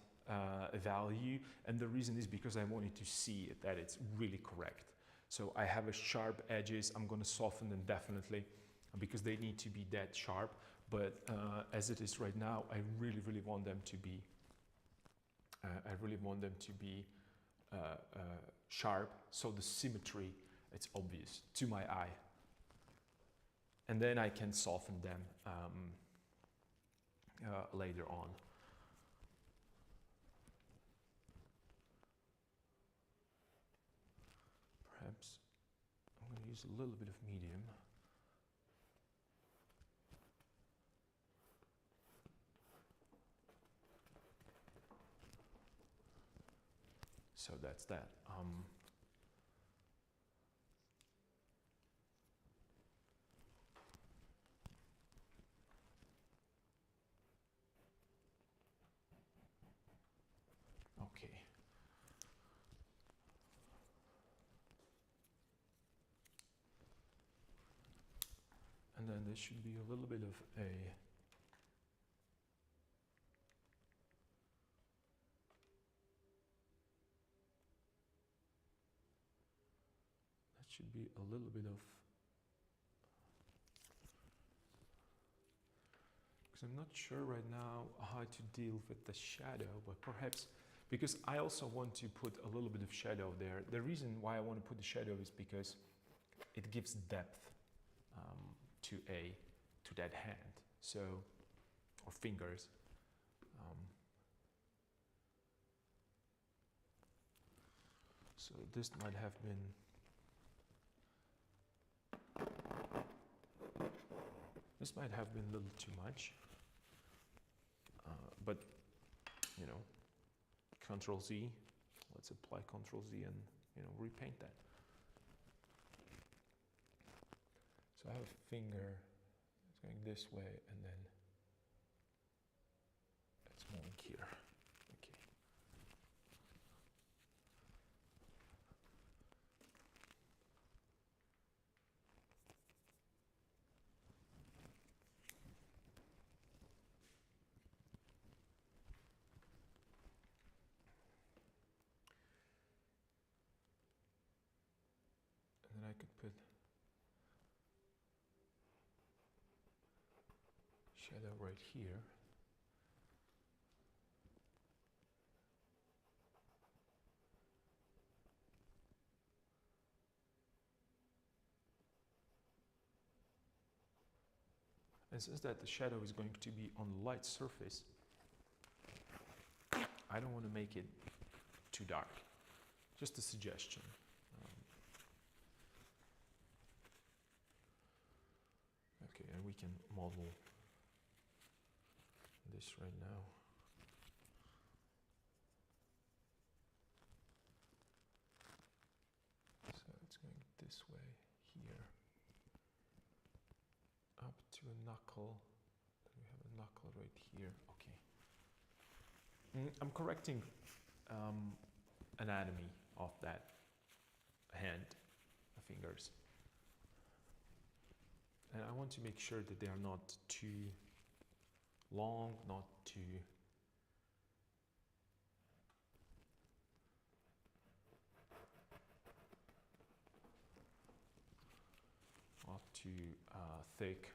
[SPEAKER 1] value, and the reason is because I wanted to see it, that it's really correct. So I have a sharp edges. I'm going to soften them definitely because they need to be that sharp. But as it is right now, I really want them to be. Sharp, so the symmetry, it's obvious to my eye. and then I can soften them later on. Perhaps I'm going to use a little bit of medium. So that's that. Okay. And then there should be a little bit of a should be a little bit of, because I'm not sure right now how to deal with the shadow, but perhaps, because I also want to put a little bit of shadow there. The reason why I want to put the shadow is because it gives depth to that hand, so, or fingers. So this might have been, this might have been a little too much, but you know, Control Z, let's apply Control Z and, you know, repaint that. So I have a finger, it's going this way, and then it's moving here. Okay. And then I could put shadow right here. And since that the shadow is going to be on a light surface, I don't want to make it too dark. Just a suggestion. Okay, and we can model this right now. So it's going this way here, up to a knuckle. Then we have a knuckle right here. Okay. I'm correcting anatomy of that hand, fingers. And I want to make sure that they are not too long, not too thick.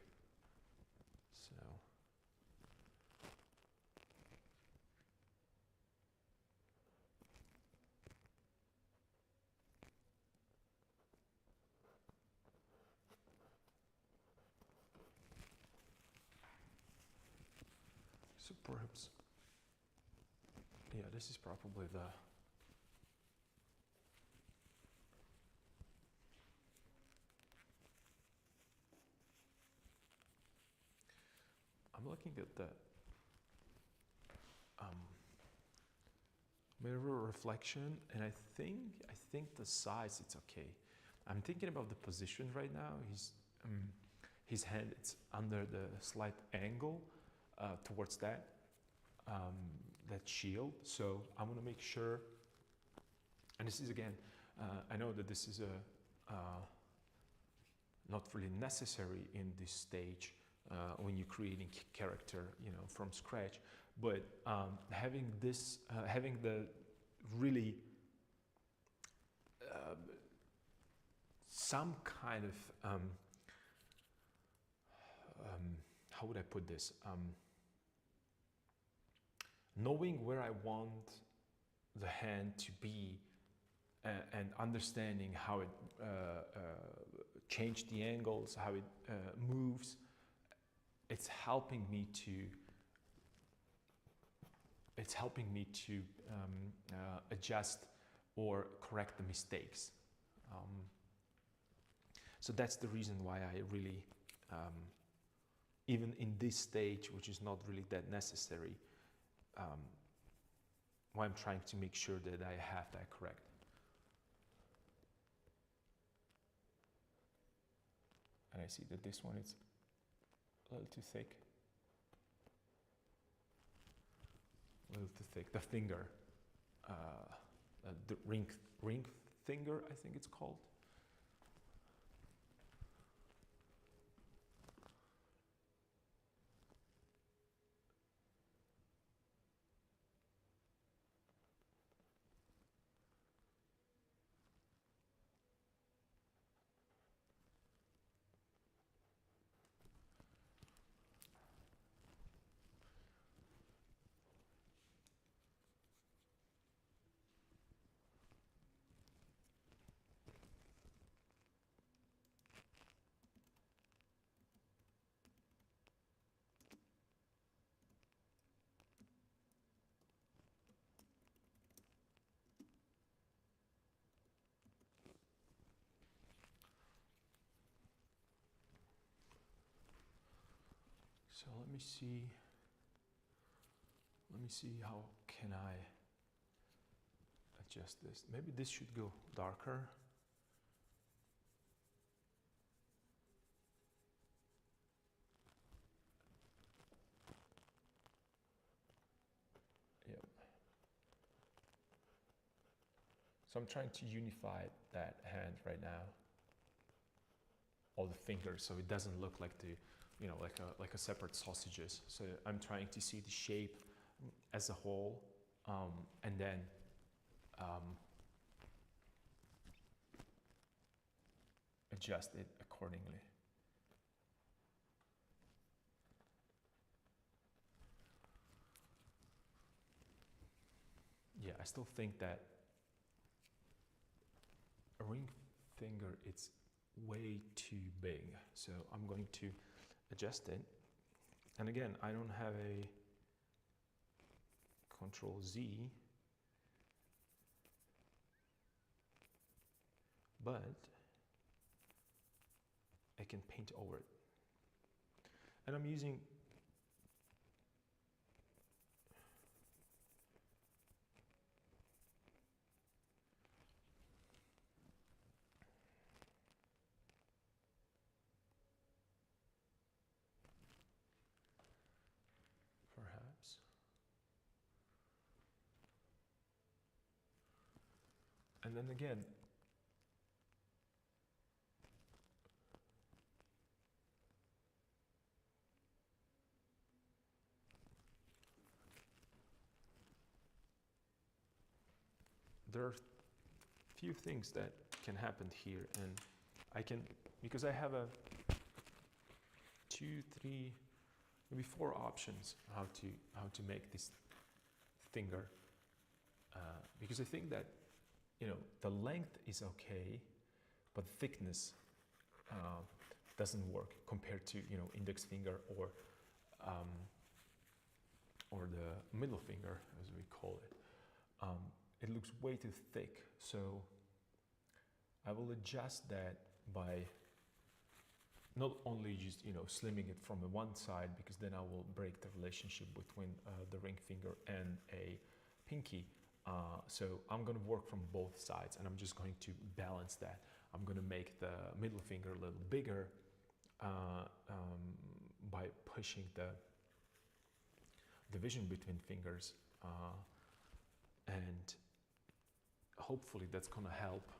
[SPEAKER 1] So perhaps, yeah, this is probably the I'm looking at the mirror reflection, and I think the size, it's okay. I'm thinking about the position right now. His hand, it's under the slight angle towards that shield. So I want to make sure, and this is again, I know that this is not really necessary in this stage when you're creating character, you know, from scratch. But having this, having the really some kind of how would I put this? Knowing where I want the hand to be and understanding how it change the angles, how it moves. It's helping me to adjust or correct the mistakes. So that's the reason why I really, even in this stage, which is not really that necessary, why I'm trying to make sure that I have that correct. And I see that this one is a little too thick. A little too thick. The finger, the ring finger, I think it's called. So let me see how can I adjust this. Maybe this should go darker. Yep. So I'm trying to unify that hand right now, all the fingers, so it doesn't look like the, you know, like a separate sausages. So I'm trying to see the shape as a whole, and then adjust it accordingly. Yeah, I still think that a ring finger, it's way too big. So I'm going to adjust it. And again, I don't have a Control Z, but I can paint over it. And I'm using perhaps. And then again, there are few things that can happen here, and I can, because I have a 2, 3, maybe 4 options how to make this finger, because I think that, you know, the length is okay, but thickness doesn't work compared to, you know, index finger or the middle finger, as we call it. It looks way too thick, so I will adjust that by not only just, you know, slimming it from the one side, because then I will break the relationship between the ring finger and a pinky. So I'm going to work from both sides, and I'm just going to balance that. I'm going to make the middle finger a little bigger by pushing the division between fingers, and hopefully that's going to help.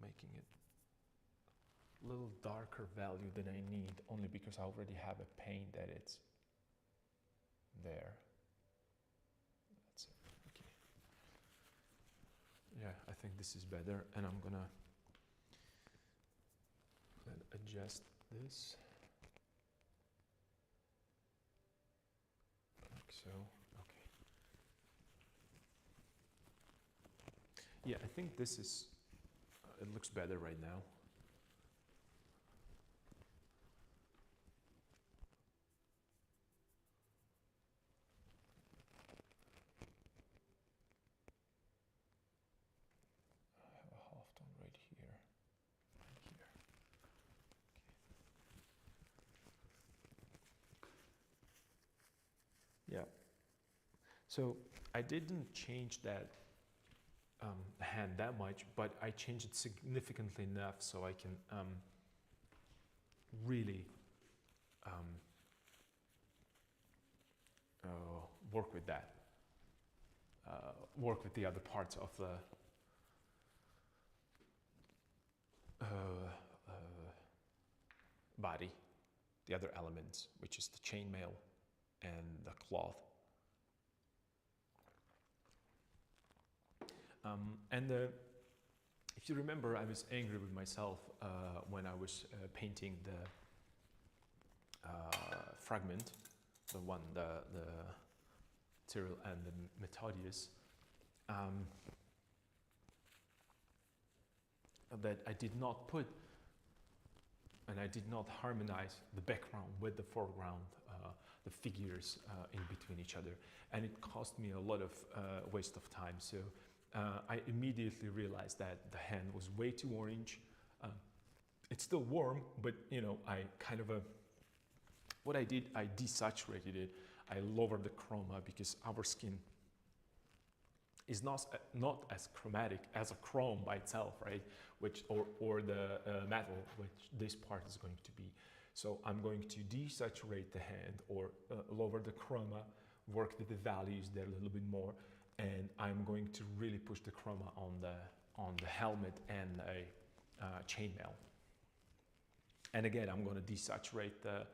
[SPEAKER 1] Making it a little darker value than I need, only because I already have a paint that it's there. That's it. Okay. Yeah, I think this is better, and I'm gonna then adjust this like so. Okay. Yeah, I think this is, it looks better right now. I have a halftone right here. Right here. Okay. Yeah. So I didn't change that hand that much, but I changed it significantly enough so I can really work with that, work with the other parts of the body, the other elements, which is the chainmail and the cloth. If you remember, I was angry with myself when I was painting the fragment, the one, the Cyril and the Methodius, that I did not put and I did not harmonize the background with the foreground, the figures in between each other, and it cost me a lot of waste of time. So I immediately realized that the hand was way too orange. It's still warm, but you know, I kind of what I did, I desaturated it. I lowered the chroma because our skin is not as chromatic as a chrome by itself, right? Which or the metal, which this part is going to be. So I'm going to desaturate the hand or lower the chroma, work with the values there a little bit more, and I'm going to really push the chroma on the helmet and a chainmail. And again, I'm going to desaturate the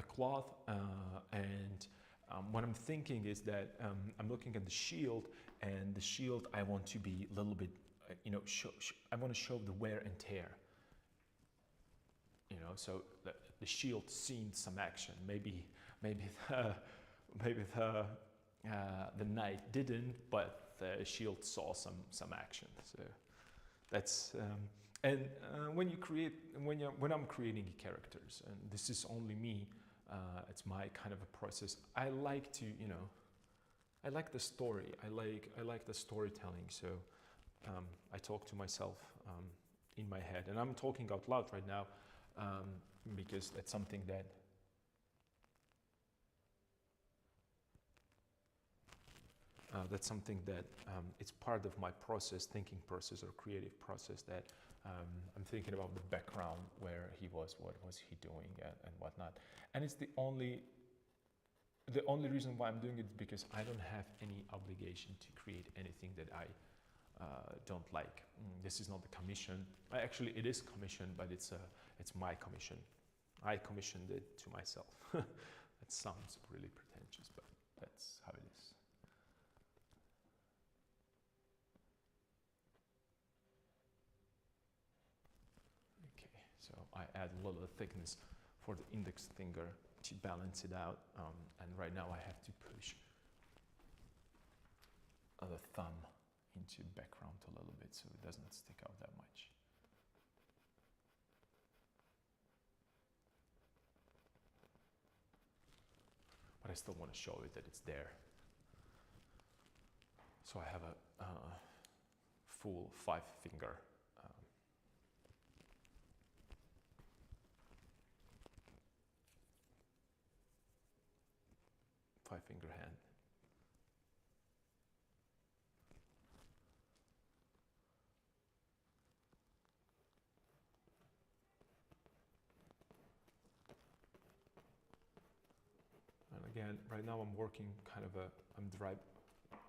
[SPEAKER 1] cloth, and what I'm thinking is that I'm looking at the shield, and the shield I want to be a little bit, you know, I want to show the wear and tear. You know, so the shield seen some action. Maybe the knight didn't, but the shield saw some action. So that's when I'm creating characters, and this is only me, it's my kind of a process. I like to, you know, I like the story. I like the storytelling. So I talk to myself in my head, and I'm talking out loud right now because that's something that it's part of my process, thinking process or creative process, that I'm thinking about the background, where he was, what was he doing, and whatnot. And it's the only reason why I'm doing it is because I don't have any obligation to create anything that I don't like. This is not the commission. Actually, it is commission, but it's my commission. I commissioned it to myself. That sounds really pretentious, but that's how it is. Okay, so I add a little thickness for the index finger to balance it out, and right now I have to push the thumb into background a little bit so it doesn't stick out that much. But I still want to show it that it's there. So I have a full 5-finger hand. And again, right now I'm working kind of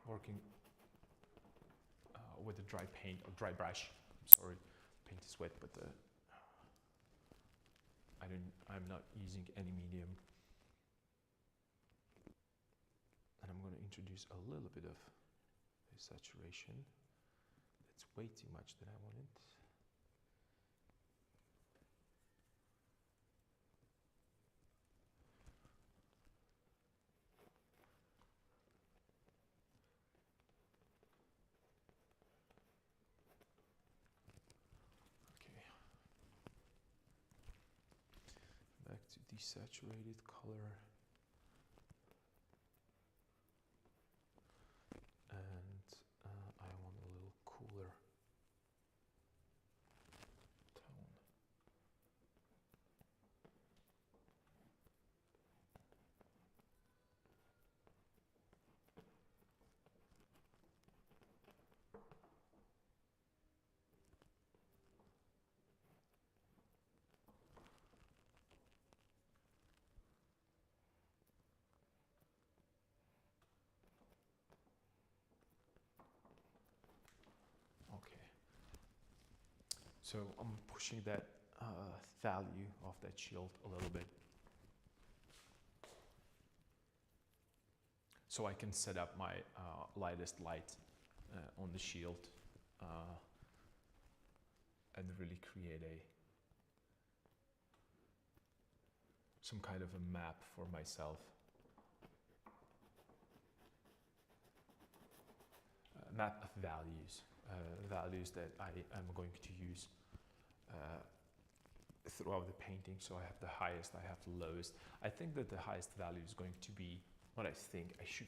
[SPEAKER 1] working with a dry paint or dry brush. I'm sorry, paint is wet, but I'm not using any medium. And I'm going to introduce a little bit of a saturation. It's way too much that I wanted. Okay. Back to desaturated color. And I want a little cooler tone. Okay. So I'm pushing that value of that shield a little bit, so I can set up my lightest light on the shield and really create some kind of a map for myself. A map of values, values that I am going to use throughout the painting. So I have the highest, I have the lowest. I think that the highest value is going to be what I think. I should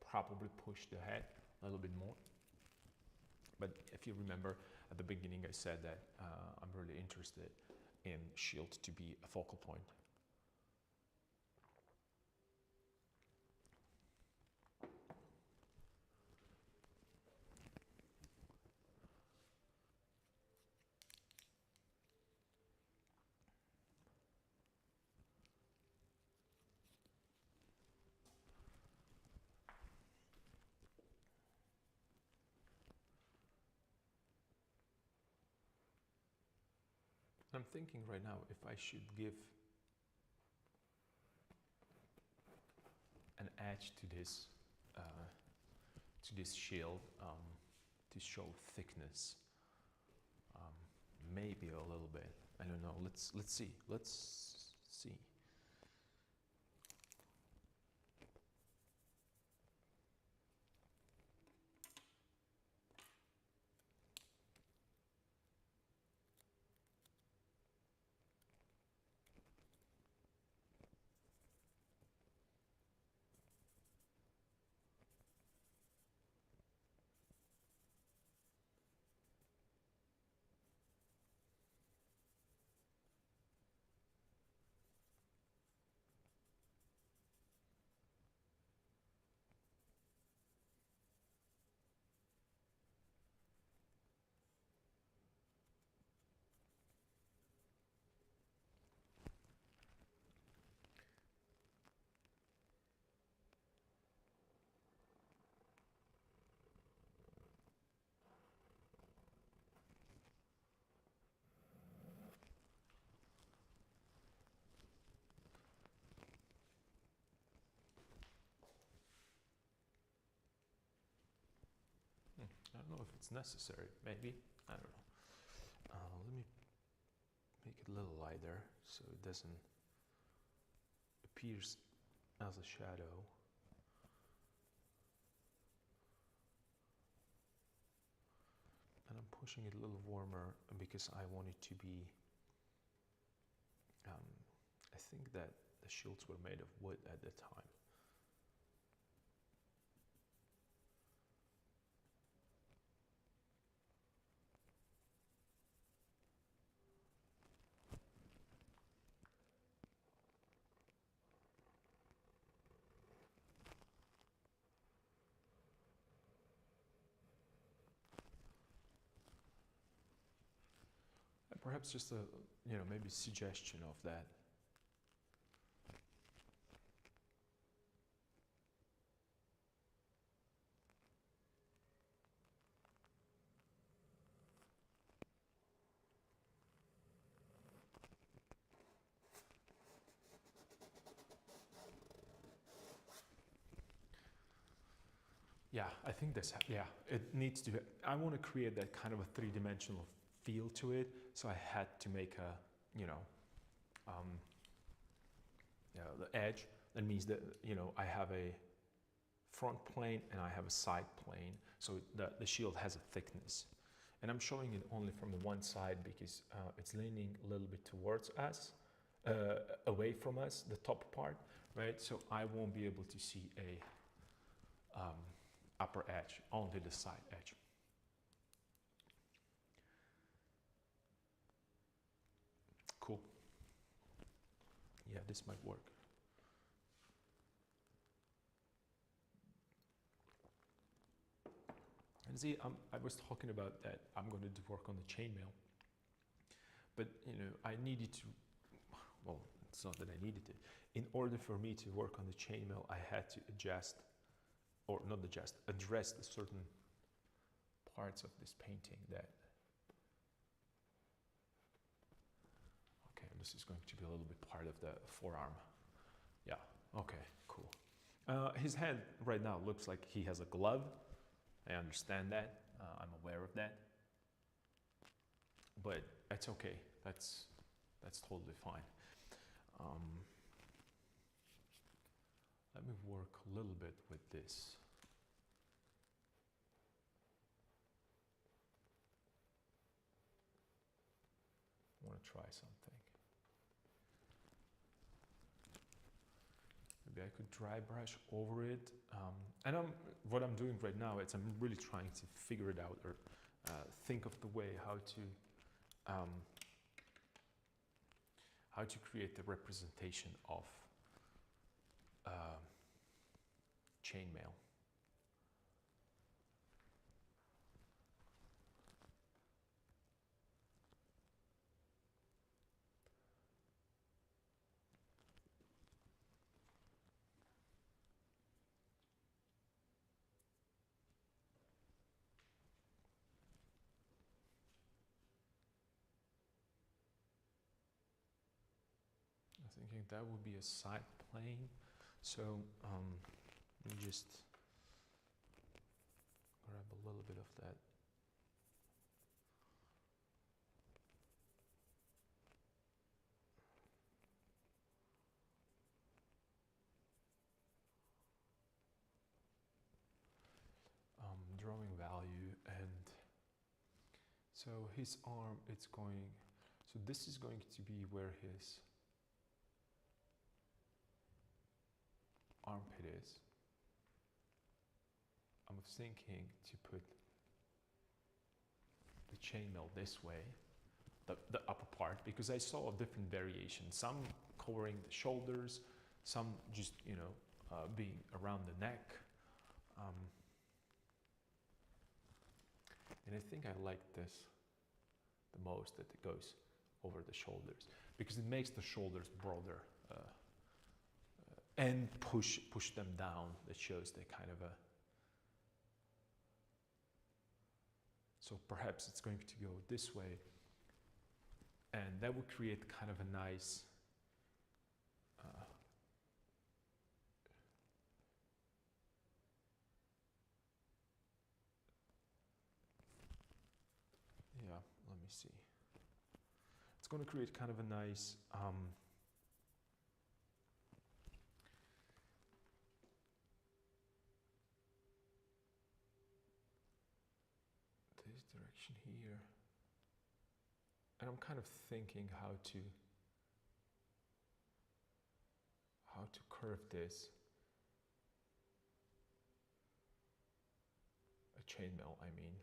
[SPEAKER 1] probably push the head a little bit more. But if you remember at the beginning, I said that I'm really interested in shield to be a focal point. I'm thinking right now if I should give an edge to this shield to show thickness, maybe a little bit. I don't know. Let's see. Let's see. I don't know if it's necessary. Maybe. I don't know. Let me make it a little lighter so it doesn't appears as a shadow. And I'm pushing it a little warmer because I want it to be, I think that the shields were made of wood at the time. Perhaps just a, maybe suggestion of that. Yeah, I think this, yeah, it needs to, I want to create that kind of a three-dimensional feel to it. So I had to make a, um, the edge. That means that, I have a front plane and I have a side plane. So the shield has a thickness. And I'm showing it only from the one side because it's leaning a little bit towards us, away from us, the top part, right? So I won't be able to see a upper edge, only the side edge. Cool. Yeah, this might work. And see, I was talking about that I'm going to work on the chainmail, but I needed to, well, it's not that I needed it. In order for me to work on the chainmail, I had to adjust, or not adjust, address the certain parts of this painting that, okay, this is going to be a little bit part of the forearm. Yeah, okay, cool. His hand right now looks like he has a glove. I understand that, I'm aware of that, but that's okay, that's totally fine. Let me work a little bit with this. I want to try something. Maybe I could dry brush over it. And what I'm doing right now is I'm really trying to figure it out, or think of the way how to create the representation of chainmail. I'm thinking that would be a side plane. So let me just grab a little bit of that. Drawing value, and so his arm, it's going, so this is going to be where his armpit is. I'm thinking to put the chainmail this way, the upper part, because I saw a different variation, some covering the shoulders, some just being around the neck. And I think I like this the most, that it goes over the shoulders, because it makes the shoulders broader and push them down. That shows the kind of a, so perhaps it's going to go this way, and that would create kind of a nice yeah, let me see. It's going to create kind of a nice this direction here, and I'm kind of thinking how to curve this. A chainmail, I mean.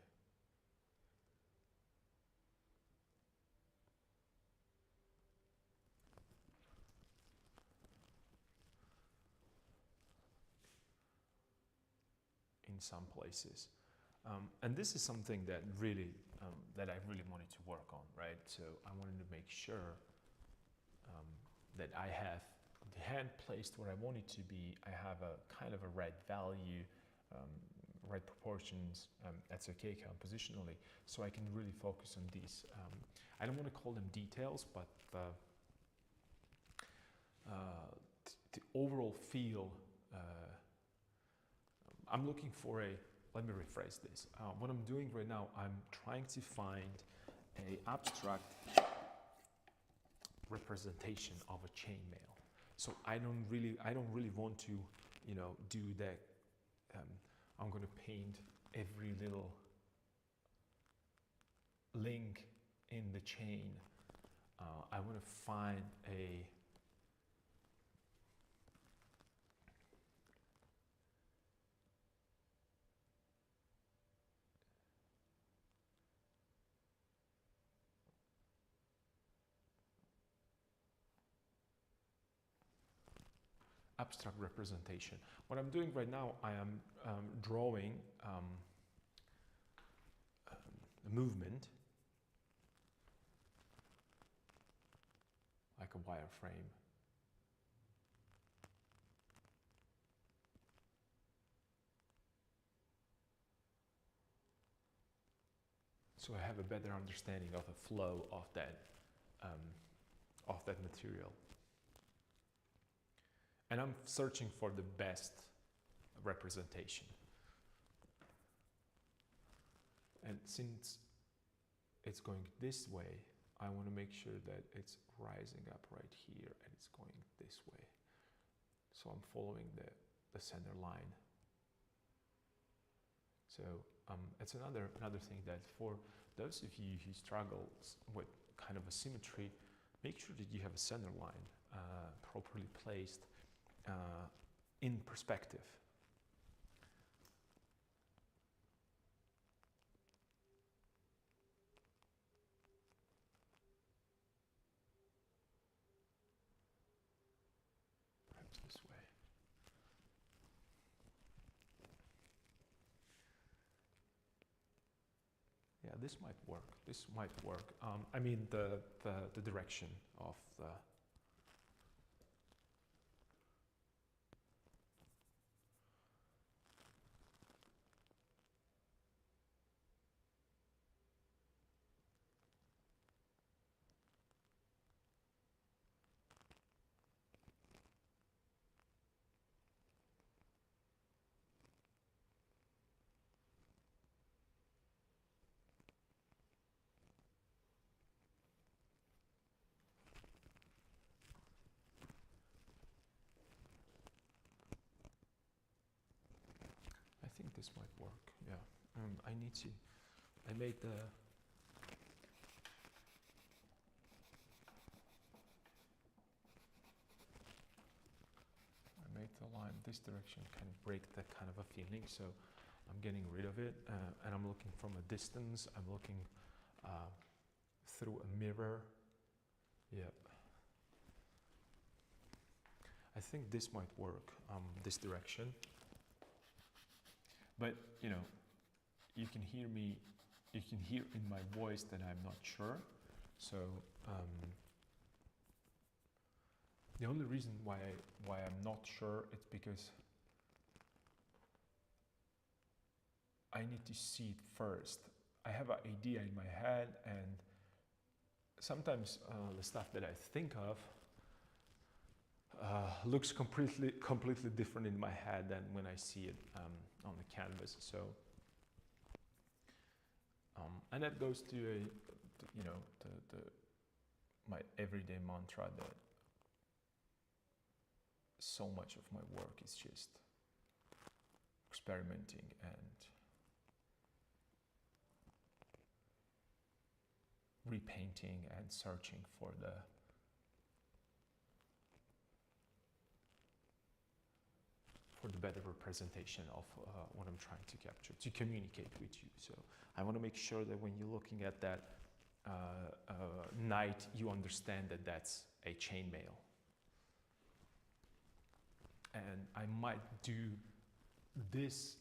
[SPEAKER 1] In some places. And this is something that really, that I really wanted to work on, right? So I wanted to make sure that I have the hand placed where I want it to be. I have a kind of a right value, right proportions, that's okay compositionally, so I can really focus on these. I don't want to call them details, but the overall feel, I'm looking for a, let me rephrase this. What I'm doing right now, I'm trying to find a abstract representation of a chainmail. So I don't really want to, you know, do that. I'm going to paint every little link in the chain. I want to find a abstract representation. What I'm doing right now, I am drawing a movement, like a wireframe. So I have a better understanding of the flow of that material. And I'm searching for the best representation. And since it's going this way, I want to make sure that it's rising up right here and it's going this way. So I'm following the center line. So it's another thing that for those of you who struggle with kind of asymmetry, make sure that you have a center line properly placed in perspective. Perhaps this way. Yeah, this might work. This might work. I mean the direction of the. I think this might work. Yeah. I need to. I made the. Make the line this direction can break that kind of a feeling, so I'm getting rid of it, and I'm looking from a distance. I'm looking through a mirror. Yep. I think this might work, this direction. But you know, you can hear in my voice that I'm not sure. So the only reason why I'm not sure is because I need to see it first. I have an idea in my head, and sometimes the stuff that I think of looks completely different in my head than when I see it on the canvas. So, and that goes to my everyday mantra that so much of my work is just experimenting and repainting and searching for the better representation of what I'm trying to capture, to communicate with you. So I want to make sure that when you're looking at that knight, you understand that that's a chainmail. And I might do this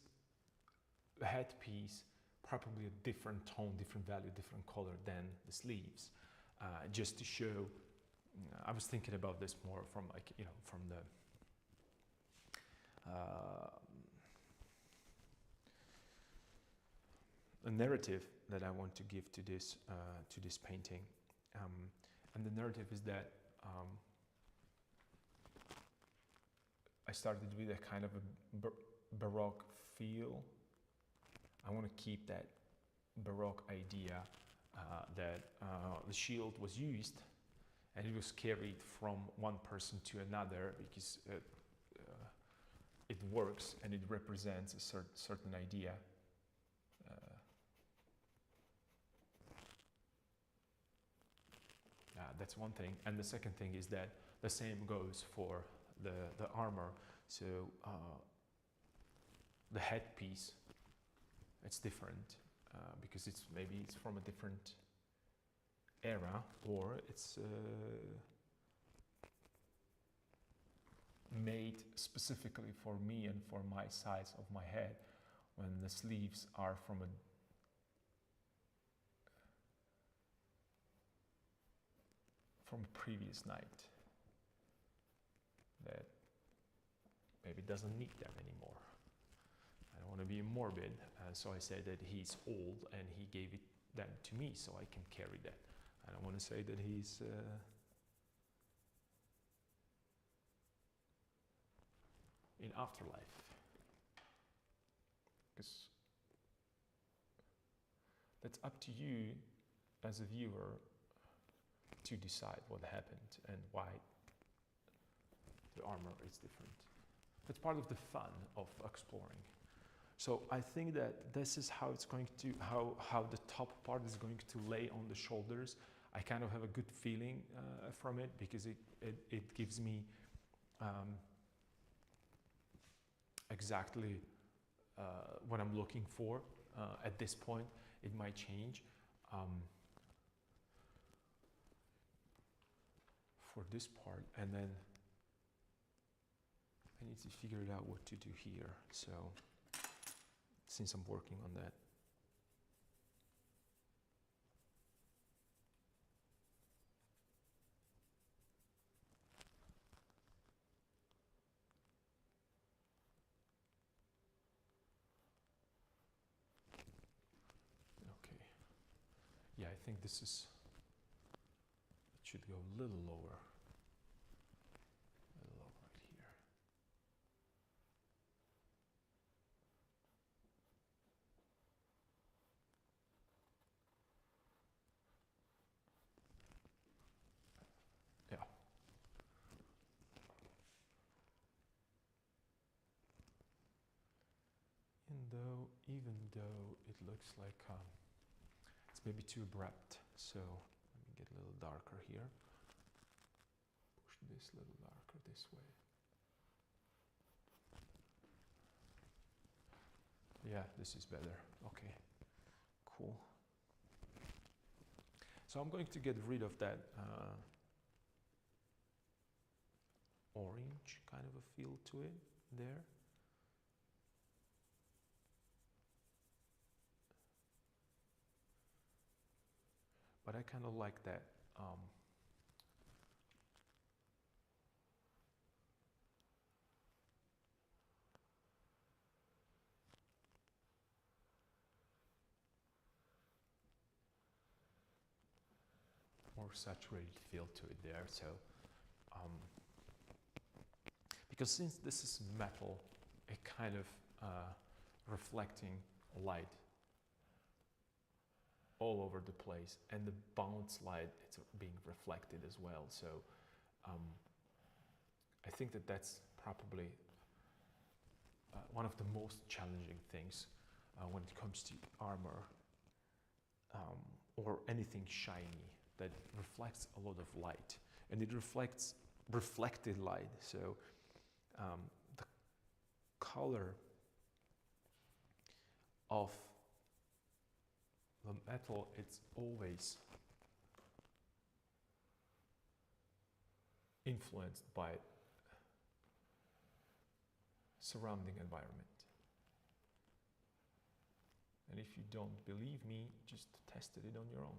[SPEAKER 1] headpiece probably a different tone, different value, different color than the sleeves, just to show. I was thinking about this more from from the narrative that I want to give to this painting, and the narrative is that I started with a kind of Baroque feel. I want to keep that Baroque idea that the shield was used and it was carried from one person to another because it works and it represents a certain idea. That's one thing. And the second thing is that the same goes for the armor. So the headpiece, it's different because maybe it's from a different era, or it's made specifically for me and for my size of my head, when the sleeves are from a previous night that maybe doesn't need them anymore. I don't want to be morbid, so I said that he's old and he gave that to me so I can carry that. I don't want to say that he's in afterlife, because that's up to you as a viewer to decide what happened and why the armor is different. It's part of the fun of exploring. So I think that this is how it's going to, how the top part is going to lay on the shoulders. I kind of have a good feeling from it because it gives me exactly what I'm looking for at this point. It might change. For this part, and then I need to figure out what to do here. So since I'm working on that. Okay. Yeah, I think this is, it should go a little lower. A little right here. Yeah. Even though it looks like it's maybe too abrupt, so let me get a little darker here. Push this a little darker this way. Yeah, this is better. Okay, cool. So I'm going to get rid of that orange kind of a feel to it there. But I kind of like that more saturated feel to it there. So because since this is metal, it kind of reflecting light all over the place, and the bounce light, it's being reflected as well. So I think that that's probably one of the most challenging things when it comes to armor or anything shiny that reflects a lot of light, and it reflects reflected light. So the color of the metal, it's always influenced by surrounding environment. And if you don't believe me, just test it on your own.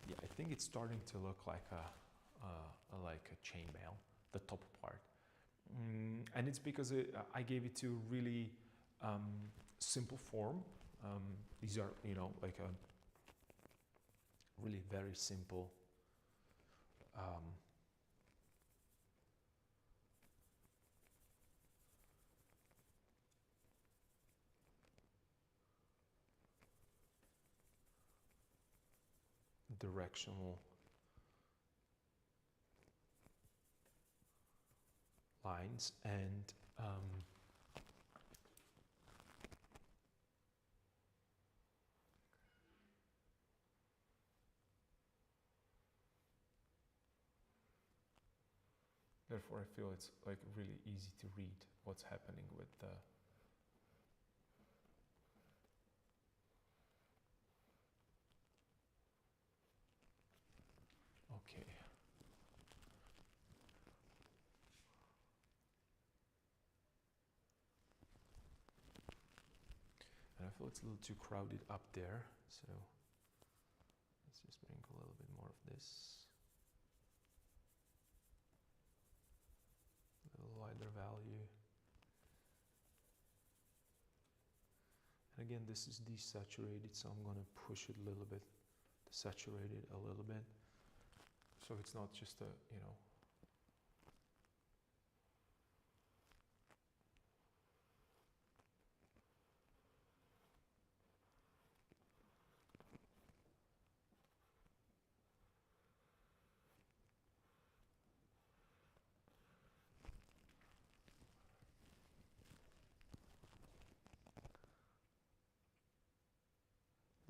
[SPEAKER 1] Yeah, I think it's starting to look like a chainmail, the top part, and it's because I gave it to really simple form. These are, like really very simple directional lines, and therefore I feel it's like really easy to read what's happening with the okay. And I feel it's a little too crowded up there, so let's just bring a little bit more of this. A little wider value. And again, this is desaturated, so I'm gonna push it a little bit, desaturate it a little bit, so it's not just a, you know,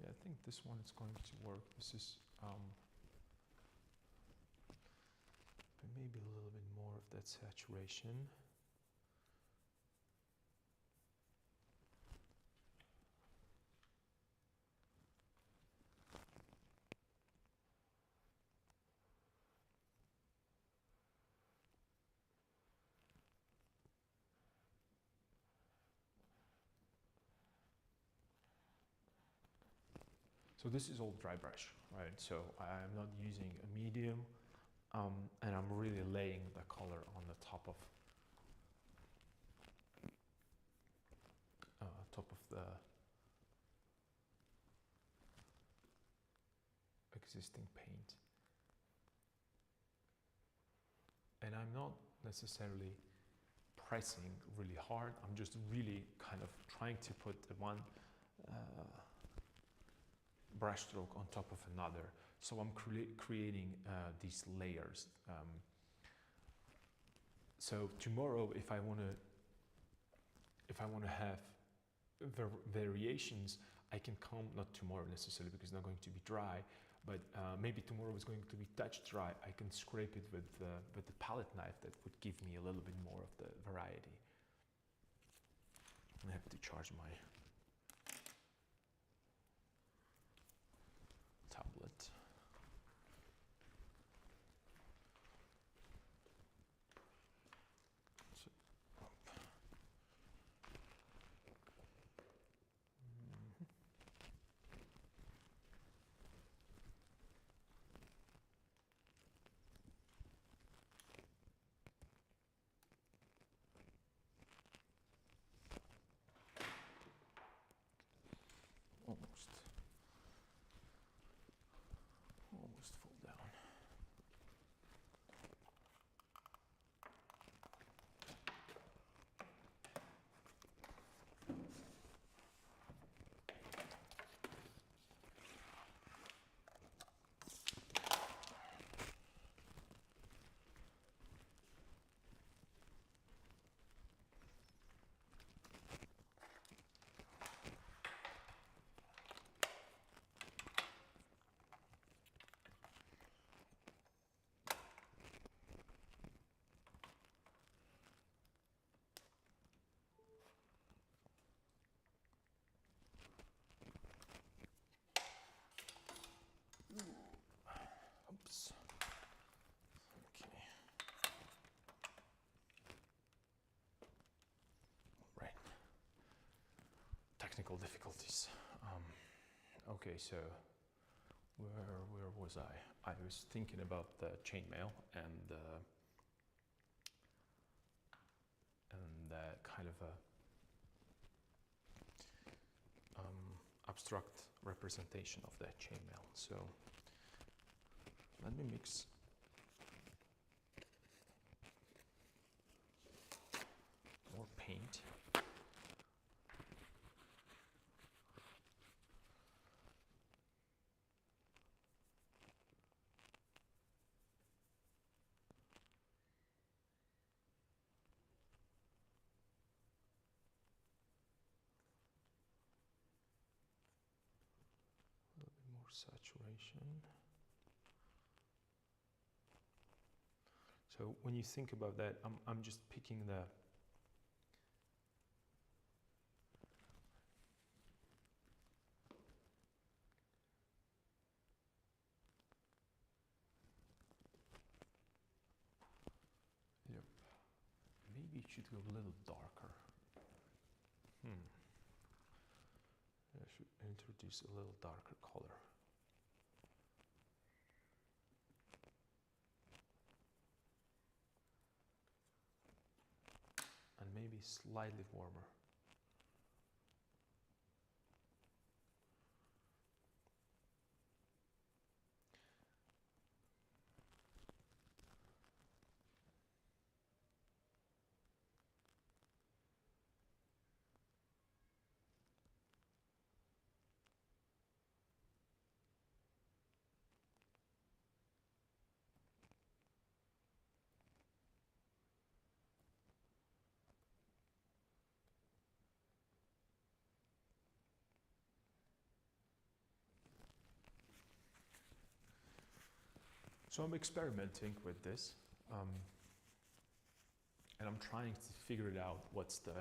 [SPEAKER 1] yeah, I think this one is going to work. This is maybe a little bit more of that saturation. So this is all dry brush, right? So I'm not using a medium, and I'm really laying the color on the top of the existing paint. And I'm not necessarily pressing really hard. I'm just really kind of trying to put the one brush stroke on top of another. So I'm creating these layers. So tomorrow, if I want to have variations, I can come, not tomorrow necessarily because it's not going to be dry, but maybe tomorrow is going to be touch dry. I can scrape it with the palette knife. That would give me a little bit more of the variety. I have to charge my tablet. Almost full down. Oops. Okay. Right. Technical difficulties. Okay, so where was I? I was thinking about the chainmail and kind of a abstract representation of that chainmail. So Let me mix more paint. A little bit more saturation. So when you think about that, I'm just picking the maybe it should go a little darker. I should introduce a little darker color. And maybe slightly warmer. So I'm experimenting with this, and I'm trying to figure it out. What's the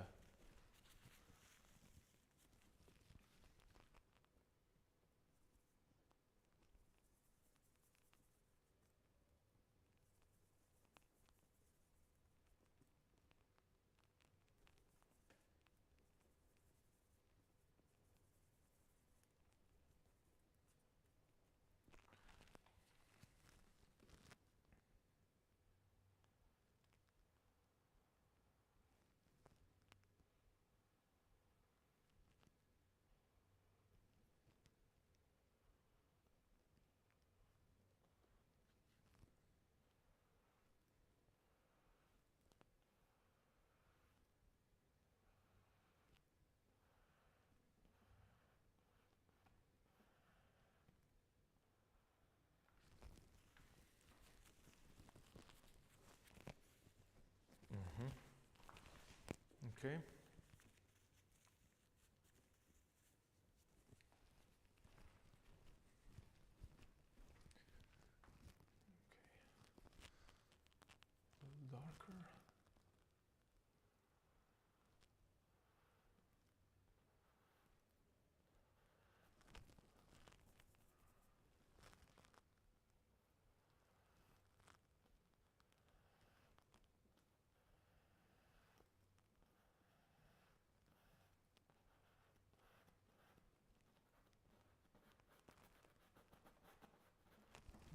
[SPEAKER 1] okay? A little darker.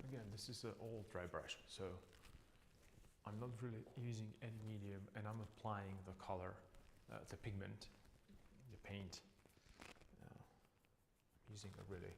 [SPEAKER 1] Again, this is an old dry brush, so I'm not really using any medium, and I'm applying the color, the pigment, the paint. I'm using a really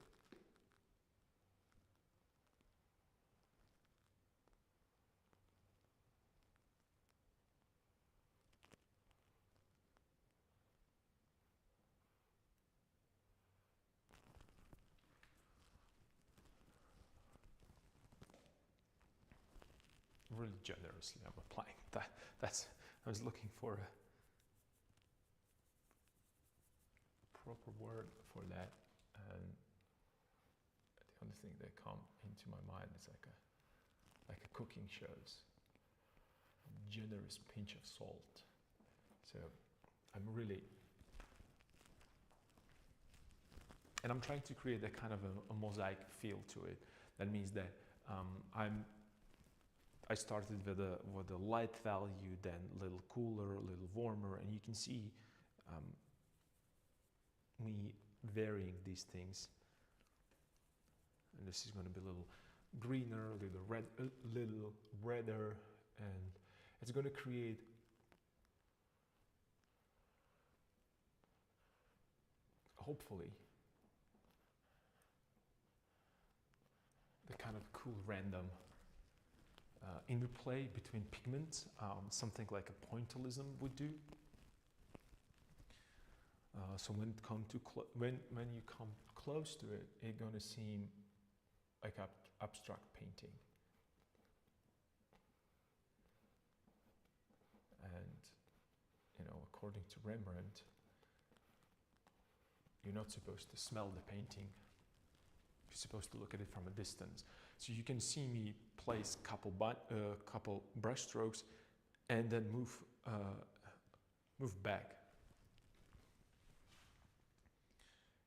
[SPEAKER 1] generously. I'm applying that. I was looking for a proper word for that, and the only thing that come into my mind is like a cooking shows. A generous pinch of salt. So I'm really, and I'm trying to create a kind of a mosaic feel to it. That means that I started with a light value, then a little cooler, a little warmer, and you can see me varying these things. And this is going to be a little greener, a little redder, and it's going to create hopefully the kind of cool random interplay between pigments, something like a pointillism would do. So when you come close to it, it's gonna seem like abstract painting. And you know, according to Rembrandt, you're not supposed to smell the painting. You're supposed to look at it from a distance. So you can see me place couple brush strokes and then move back,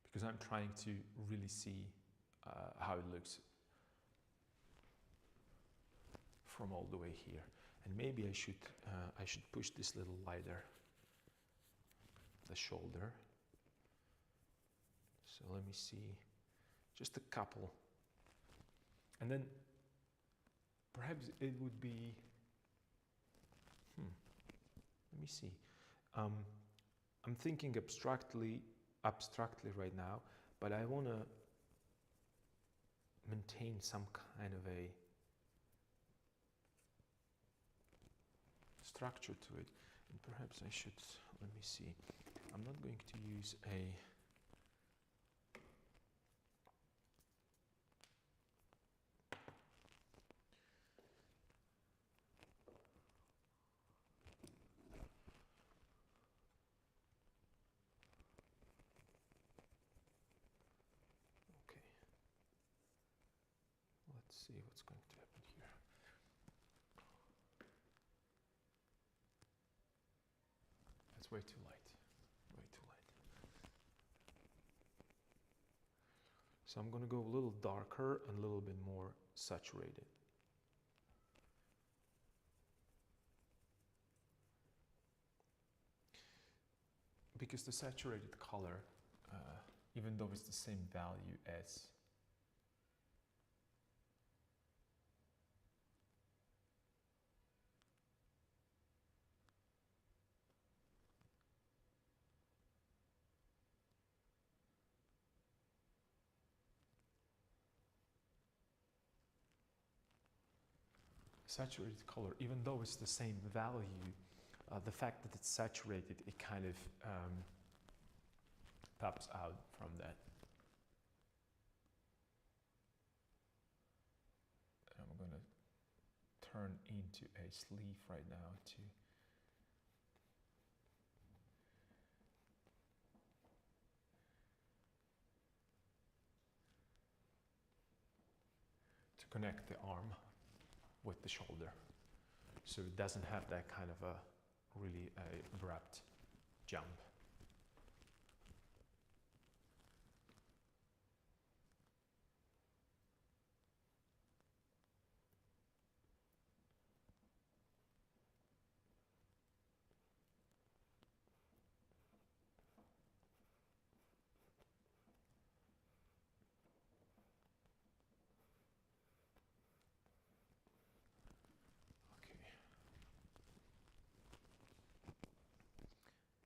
[SPEAKER 1] because I'm trying to really see how it looks from all the way here. And maybe I should push this little lighter, the shoulder. So let me see, just a couple. And then perhaps it would be, let me see. I'm thinking abstractly right now, but I want to maintain some kind of a structure to it. And perhaps I should, let me see. I'm not going to use a see what's going to happen here. That's way too light, way too light. So I'm going to go a little darker and a little bit more saturated. Because the saturated color, even though it's the same value as saturated color, even though it's the same value, the fact that it's saturated, it kind of pops out from that. And I'm going to turn into a sleeve right now to connect the arm with the shoulder, so it doesn't have that kind of a really abrupt jump.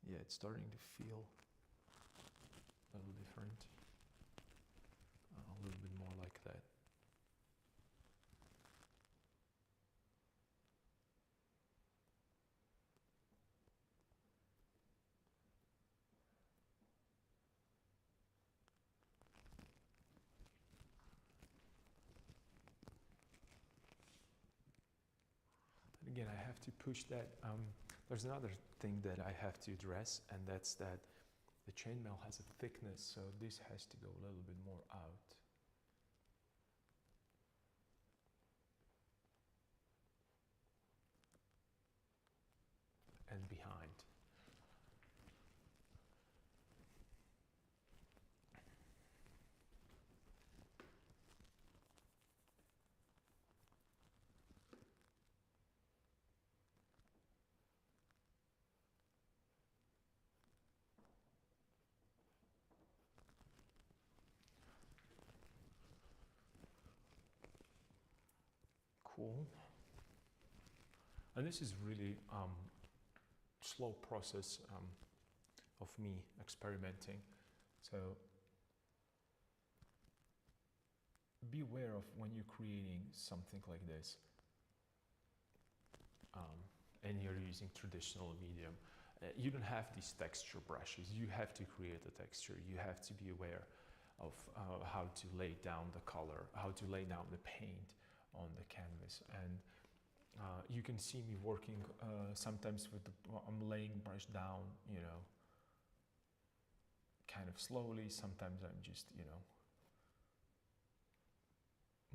[SPEAKER 1] Yeah, it's starting to feel a little different, a little bit more like that. And again, I have to push that. There's another thing that I have to address, and that's that the chainmail has a thickness, so this has to go a little bit more out. And behind. Cool. And this is really slow process of me experimenting. So be aware of when you're creating something like this, and you're using traditional medium. You don't have these texture brushes. You have to create a texture. You have to be aware of how to lay down the color, how to lay down the paint on the canvas. And you can see me working sometimes with I'm laying brush down, you know, kind of slowly. Sometimes I'm just, you know,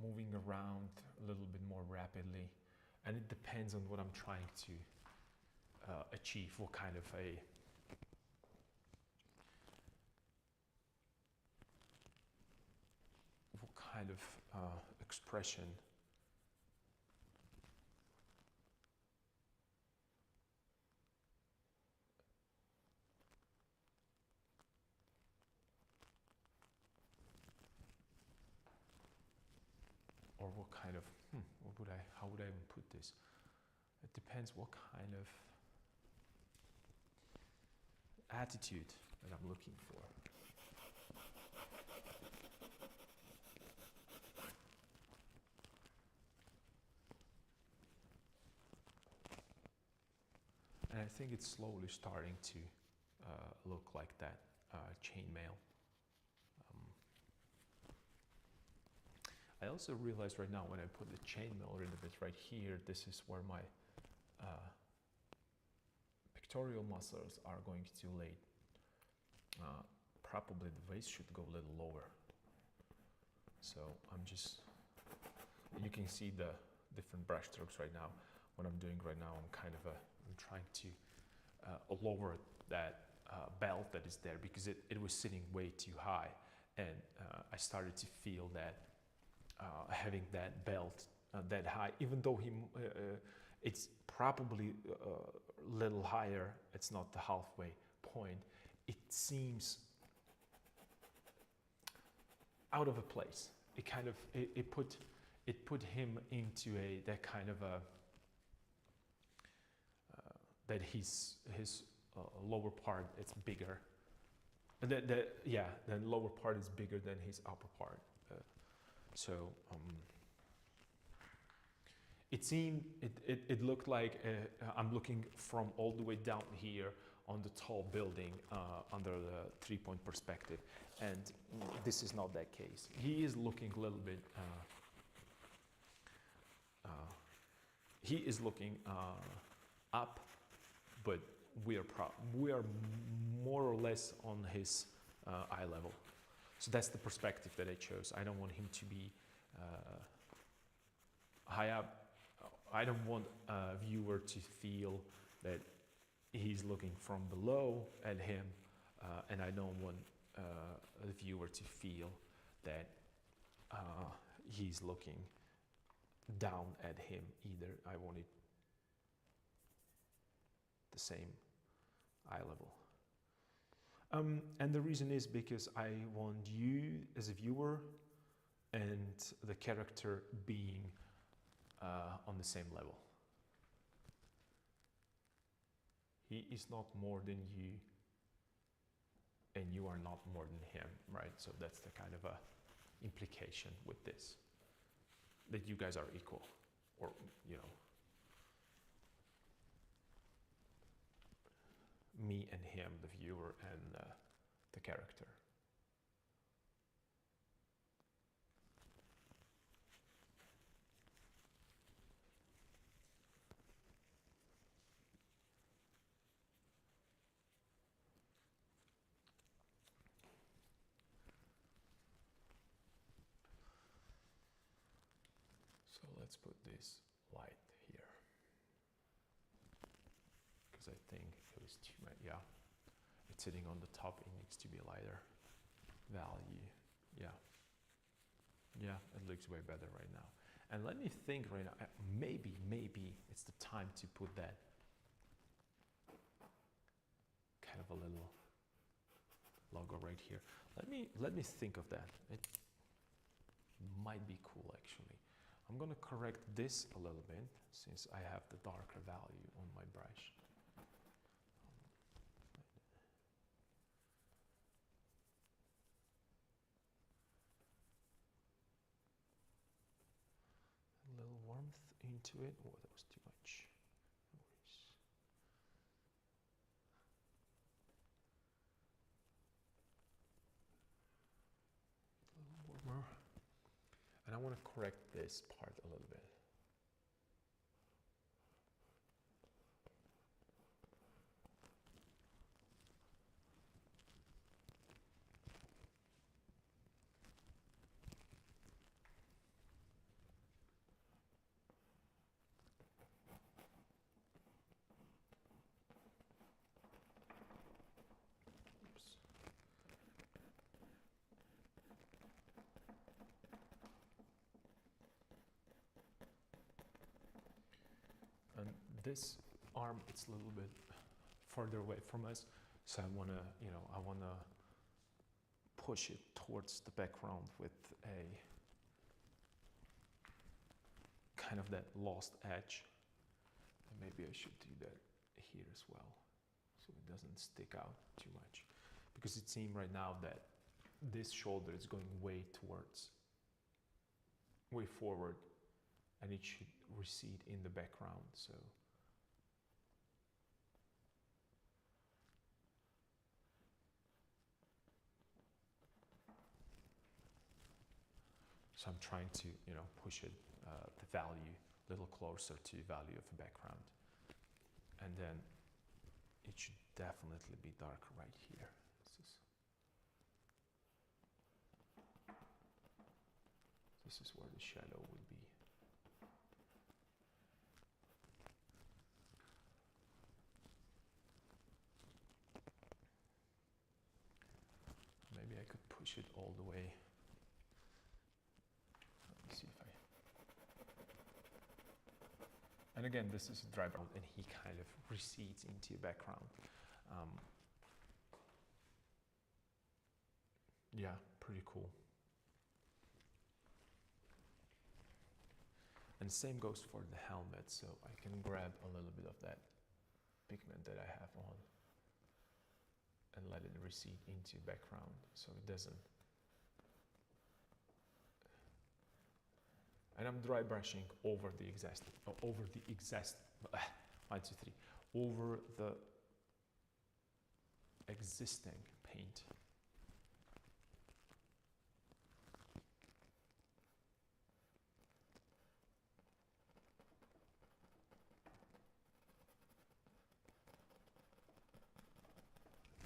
[SPEAKER 1] moving around a little bit more rapidly. And it depends on what I'm trying to achieve, what kind of expression. Or what kind of, how would I even put this? It depends what kind of attitude that I'm looking for. And I think it's slowly starting to look like that chainmail. I also realize right now when I put the chainmail a little bit right here, this is where my pectoral muscles are going to lay. Probably the waist should go a little lower. So I'm just, you can see the different brush strokes right now. What I'm doing right now, I'm trying to lower that belt that is there because it was sitting way too high. And I started to feel that having that belt that high, even though it's probably a little higher, it's not the halfway point, it seems out of a place. It kind of, it put him into that kind of a, that his lower part, it's bigger. The lower part is bigger than his upper part. It seemed, it looked like I'm looking from all the way down here on the tall building under the 3-point perspective, and this is not that case. He is looking a little bit, he is looking up, but we are more or less on his eye level. So that's the perspective that I chose. I don't want him to be high up. I don't want a viewer to feel that he's looking from below at him, and I don't want the viewer to feel that he's looking down at him either. I want it the same eye level. And the reason is because I want you as a viewer and the character being on the same level. He is not more than you, and you are not more than him, right? So that's the kind of a implication with this, that you guys are equal, or, you know, me and him, the viewer, and the character. So let's put this light here, because I think it was too much. Yeah, it's sitting on the top. It needs to be a lighter value. Yeah, it looks way better right now. And let me think right now. Maybe it's the time to put that kind of a little logo right here. Let me think of that. It might be cool actually. I'm gonna correct this a little bit since I have the darker value on my brush. into it. Oh, that was too much. No worries. A little warmer. And I want to correct this part a little bit. Oops. And this arm, it's a little bit further away from us, so I wanna, I wanna push it towards the background with a kind of that lost edge. And maybe I should do that here as well, so it doesn't stick out too much. Because it seems right now that this shoulder is going way forward, and it should recede in the background. So I'm trying to, push it, the value a little closer to the value of the background. And then it should definitely be darker right here. This is where the shadow would be. Maybe I could push it all the way. Let me see if I... And again, this is a dry brown, and he kind of recedes into the background. Yeah, pretty cool. And same goes for the helmet, so I can grab a little bit of that pigment that I have on and let it recede into the background so it doesn't. And I'm dry brushing over the over the existing paint.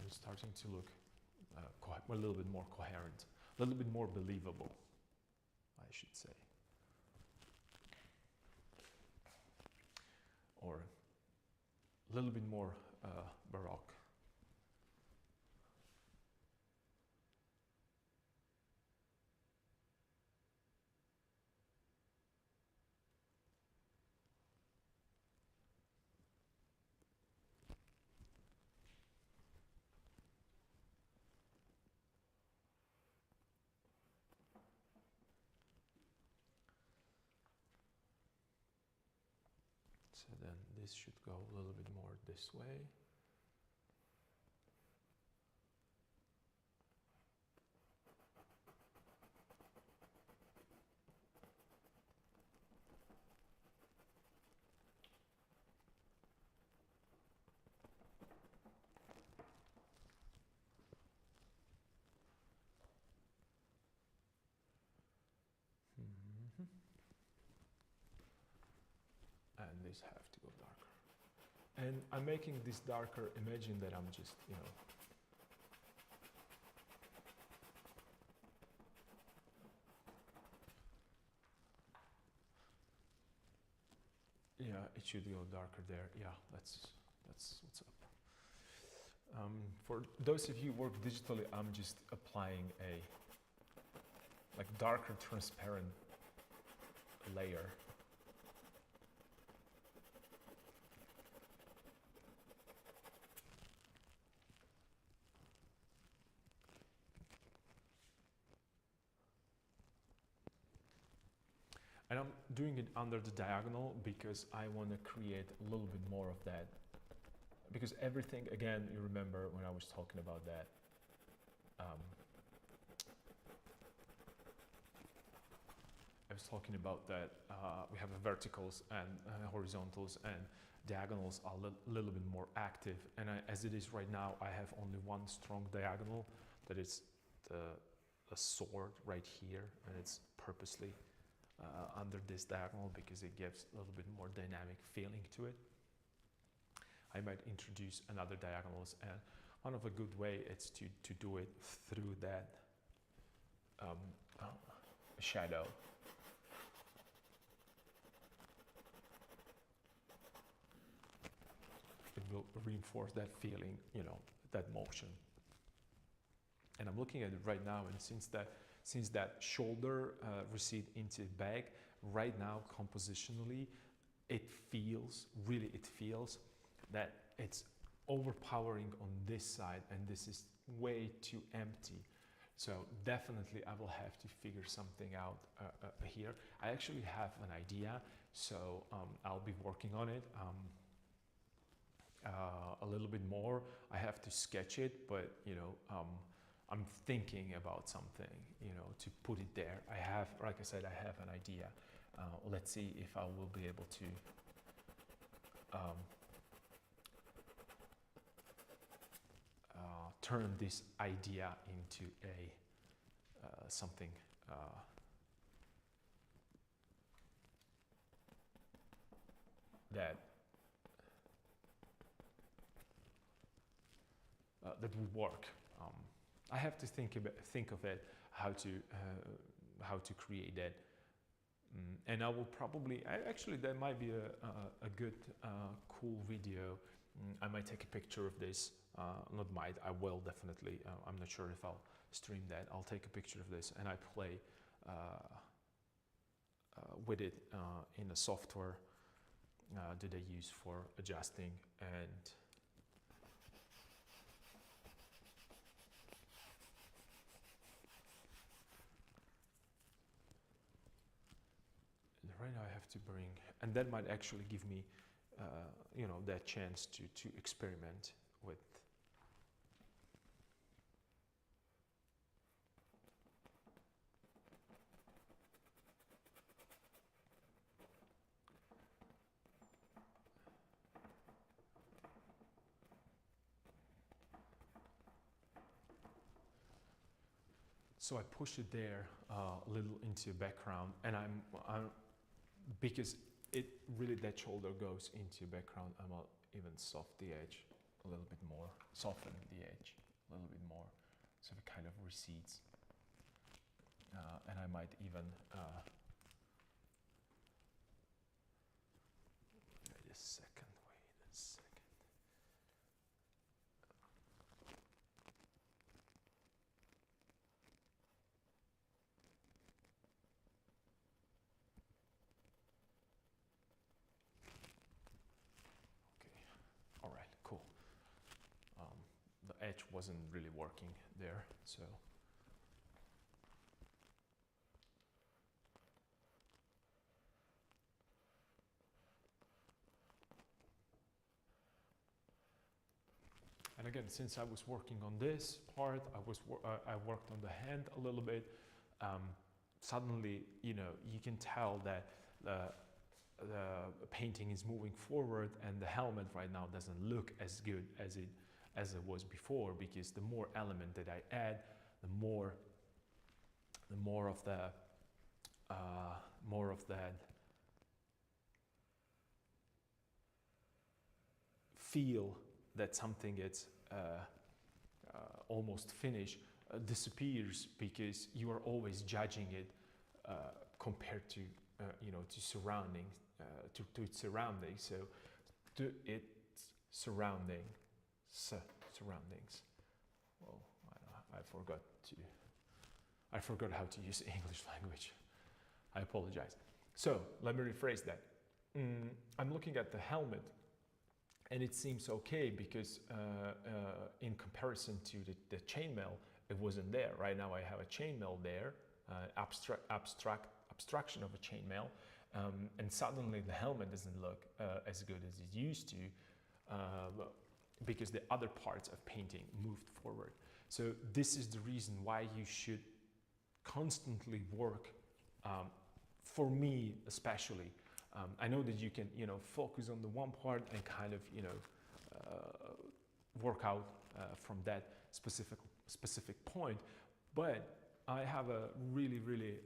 [SPEAKER 1] It's starting to look a little bit more coherent, a little bit more believable, I should say. Or a little bit more Baroque. So then this should go a little bit more this way. And these have to go darker. And I'm making this darker, imagine that I'm just, yeah, it should go darker there. Yeah, that's what's up. For those of you who work digitally, I'm just applying a darker transparent layer. And I'm doing it under the diagonal because I want to create a little bit more of that. Because everything, again, you remember when I was talking about that, was talking about that we have verticals and horizontals, and diagonals are a little bit more active. And as it is right now, I have only one strong diagonal, that is the sword right here, and it's purposely under this diagonal because it gives a little bit more dynamic feeling to it. I might introduce another diagonals, and one of a good way is to do it through that shadow. It will reinforce that feeling, you know, that motion. And I'm looking at it right now, and since that shoulder recede into the back, right now compositionally, it feels that it's overpowering on this side, and this is way too empty. So definitely I will have to figure something out here. I actually have an idea, so I'll be working on it a little bit more. I have to sketch it, but you know, I'm thinking about something, you know, to put it there. I have, like I said, I have an idea. Let's see if I will be able to turn this idea into a something that would work. I have to think of it, how to create that, and I will probably actually that might be a good cool video. I might take a picture of this. Not might, I will definitely. I'm not sure if I'll stream that. I'll take a picture of this and I play with it in a software that I use for adjusting, and right now I have to bring, and that might actually give me you know, that chance to experiment with. So I push it there a little into background, and I'm because it really, that shoulder goes into background, I'm gonna even soft the edge a little bit more, soften the edge a little bit more, so it kind of recedes. And I might even wait a second. Edge wasn't really working there, so and again, since I was working on this part, I worked on the hand a little bit. Suddenly, you know, you can tell that the painting is moving forward, and the helmet right now doesn't look as good as it was before, because the more element that I add, the more of that feel that something gets almost finished disappears, because you are always judging it compared to you know, to surroundings, to its surroundings. So to its surroundings. Well, I forgot how to use English language. I apologize. So let me rephrase that. I'm looking at the helmet, and it seems okay, because in comparison to the chainmail, it wasn't there. Right now I have a chainmail there, abstraction of a chainmail, and suddenly the helmet doesn't look as good as it used to, because the other parts of painting moved forward. So this is the reason why you should constantly work for me especially, I know that you can, focus on the one part and kind of, work out from that specific point. But I have a really, really,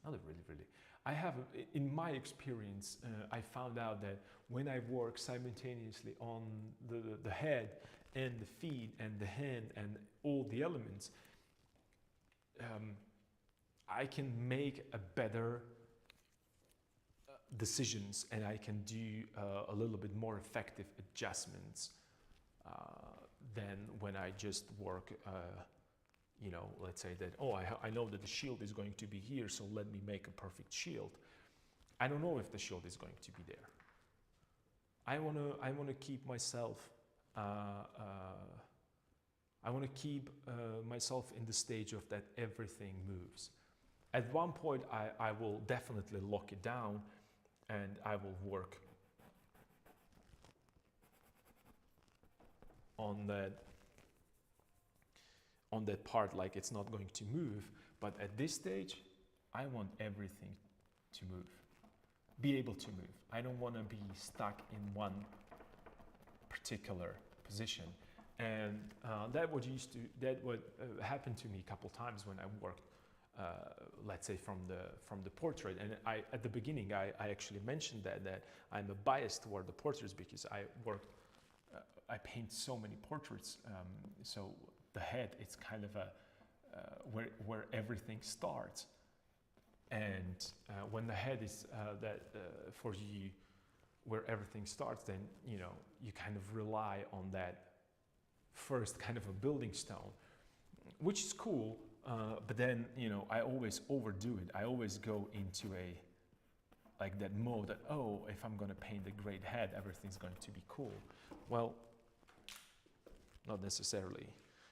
[SPEAKER 1] not really, really. I have, in my experience, I found out that when I work simultaneously on the head and the feet and the hand and all the elements, I can make a better decisions, and I can do a little bit more effective adjustments than when I just work, let's say that, oh, I know that the shield is going to be here, so let me make a perfect shield. I don't know if the shield is going to be there. I want to keep myself, I want to keep myself in the stage of that everything moves. At one point, I will definitely lock it down, and I will work on that part like it's not going to move. But at this stage, I want everything to move, be able to move. I don't want to be stuck in one particular position. And that what happened to me a couple times when I worked, let's say from the portrait. And at the beginning I actually mentioned that I'm a bias toward the portraits because I paint so many portraits. So the head, it's kind of where everything starts. And when the head is for you, where everything starts, then you kind of rely on that first kind of a building stone, which is cool. But then I always overdo it. I always go into like that mode that, oh, if I'm gonna paint a great head, everything's going to be cool. Well, not necessarily.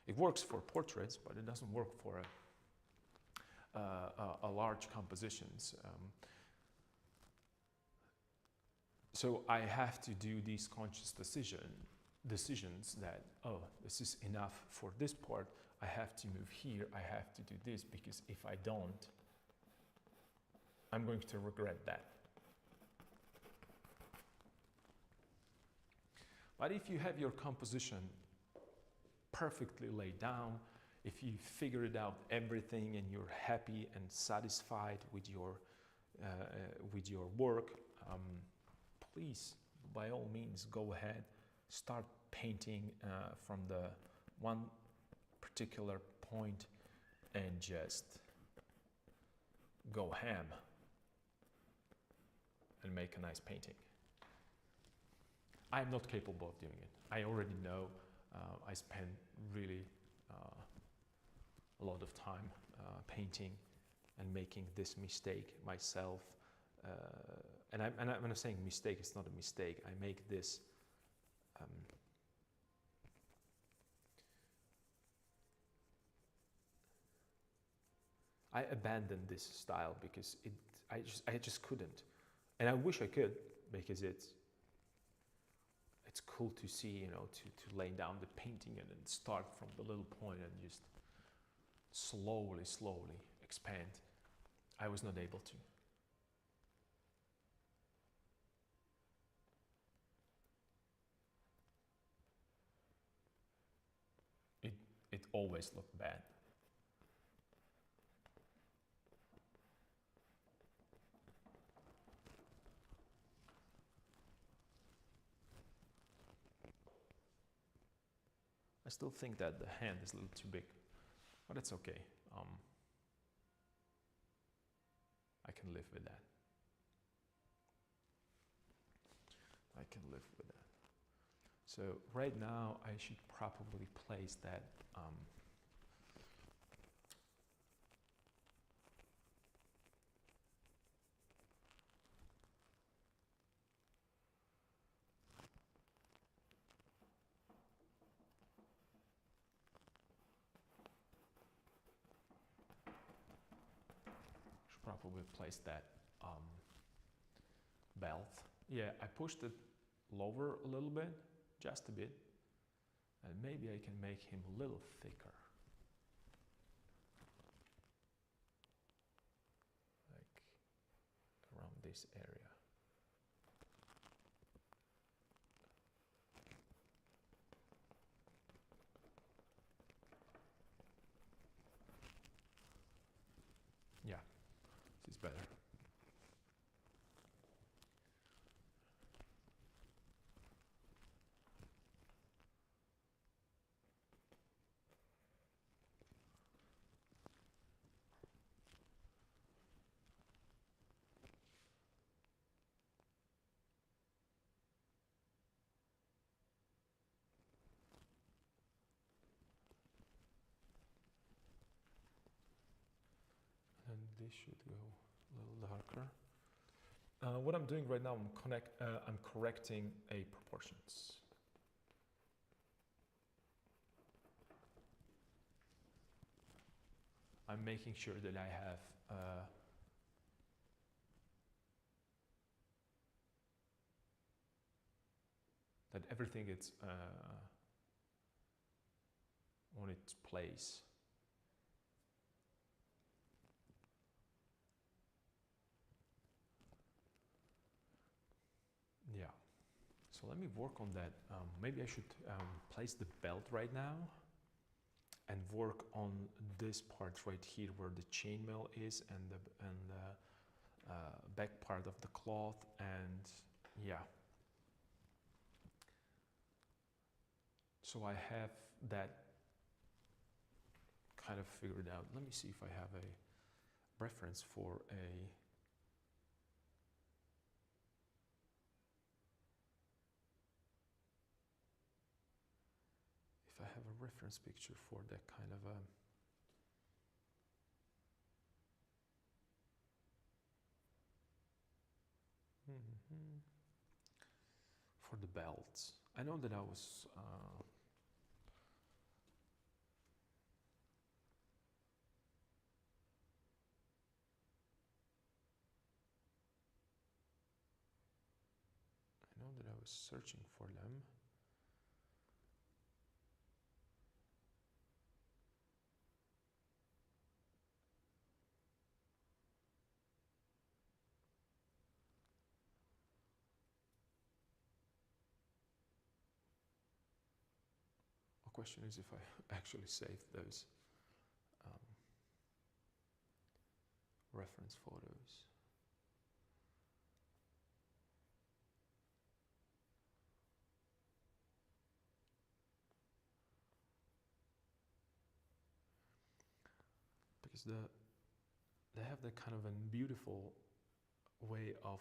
[SPEAKER 1] It works for portraits, but it doesn't work for a large compositions. So I have to do these conscious decisions that, oh, this is enough for this part. I have to move here. I have to do this, because if I don't, I'm going to regret that. But if you have your composition perfectly laid down, if you figured out everything and you're happy and satisfied with your work, please, by all means, go ahead, start painting from the one particular point and just go ham and make a nice painting. I'm not capable of doing it. I already know. I spend really a lot of time painting and making this mistake myself. And when I'm saying mistake, it's not a mistake. I make this I abandoned this style because I just couldn't, and I wish I could, because it's cool to see, to lay down the painting and then start from the little point and just slowly expand. I was not able to. It always looked bad. I still think that the hand is a little too big, but it's okay. I can live with that. I can live with that. So right now I should probably place that belt. Yeah, I pushed it lower a little bit, just a bit, and maybe I can make him a little thicker. this area. Yeah, this is better. And this should go a little darker. What I'm doing right now, I'm correcting a proportions. I'm making sure that I have that everything is on its place. Yeah, so let me work on that. Maybe I should place the belt right now and work on this part right here where the chainmail is and the back part of the cloth, and yeah. So I have that kind of figured out. Let me see if I have a reference for a I have a reference picture for that kind of a for the belts. I know that I was searching for them. The question is if I actually saved those reference photos. Because they have that kind of a beautiful way of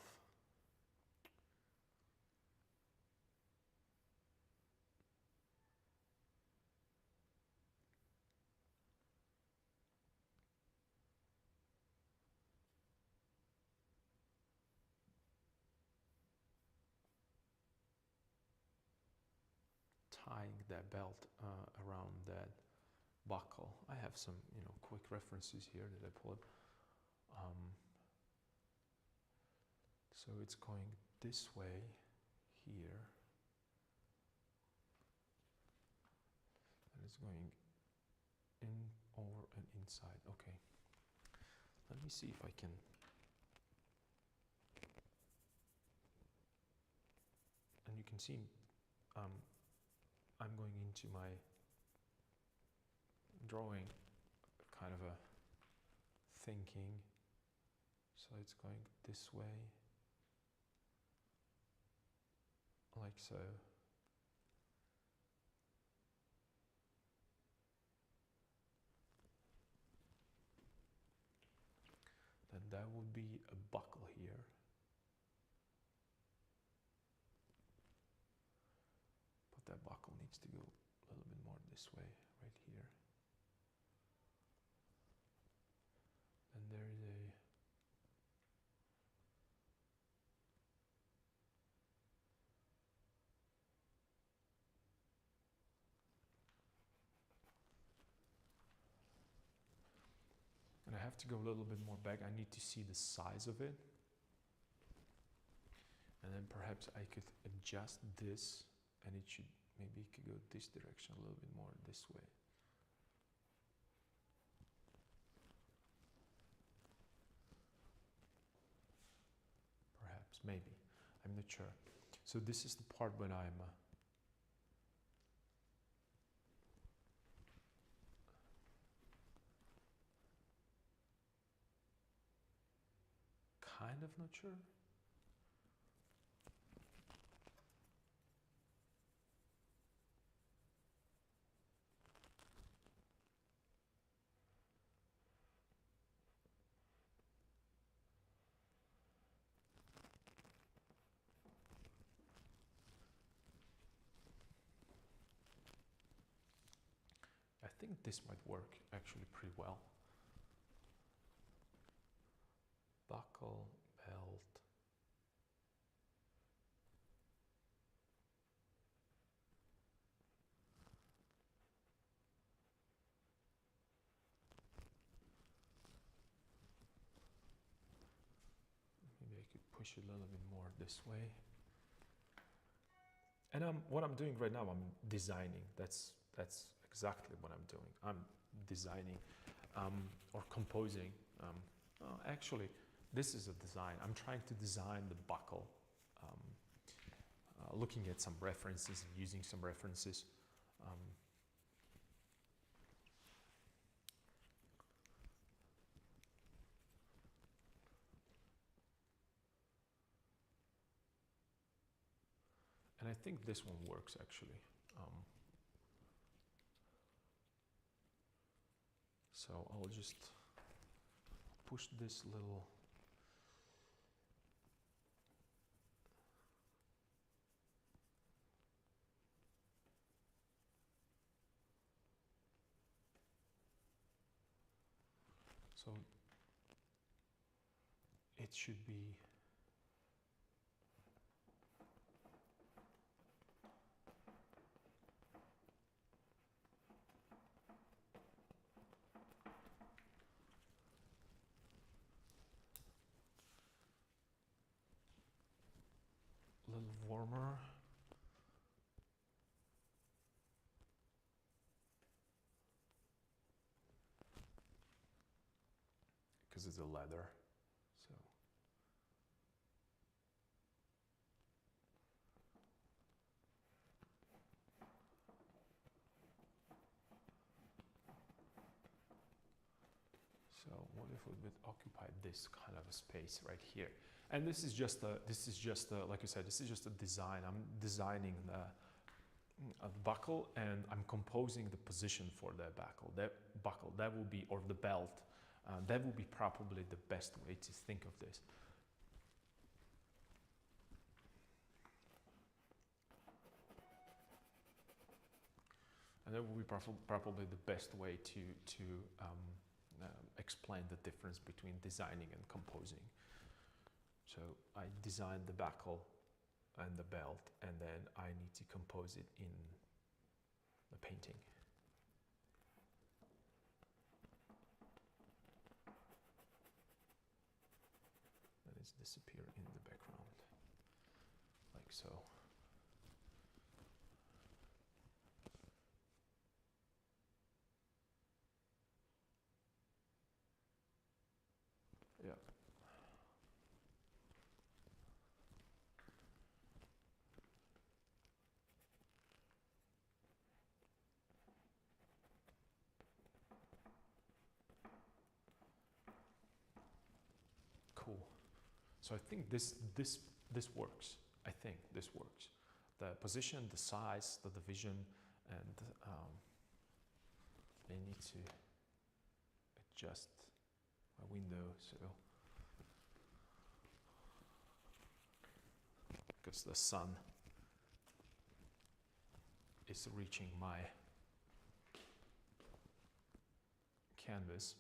[SPEAKER 1] tying that belt around that buckle. I have some, quick references here that I pulled. So it's going this way here, and it's going in, over, and inside. Okay. Let me see if I can. And you can see I'm going into my drawing kind of a thinking. So it's going this way, like so. Then that would be a buckle here. But that buckle needs to go a little bit more this way, right here. And there is a and I have to go a little bit more back. I need to see the size of it. And then perhaps I could adjust this, and it should, maybe it could go this direction a little bit more this way. maybe, I'm not sure. So this is the part when I'm kind of not sure. I think this might work actually pretty well. Buckle, belt. Maybe I could push it a little bit more this way. And what I'm doing right now, I'm designing. That's exactly what I'm doing. I'm designing or composing. Actually, this is a design. I'm trying to design the buckle, looking at some references and using some references. And I think this one works actually. So I'll just push this little so it should be a little warmer. Because it's a leather, so. So what if we would occupy this kind of a space right here? And this is just a, like I said, this is just a design. I'm designing the buckle, and I'm composing the position for the buckle. That will be, or the belt, that will be probably the best way to think of this. And that will be probably the best way to explain the difference between designing and composing. So I designed the buckle and the belt, and then I need to compose it in the painting. And it's disappear in the background, like so. Yeah. Cool. So I think this works. I think this works. The position, the size, the division, and I need to adjust my window so because the sun is reaching my canvas.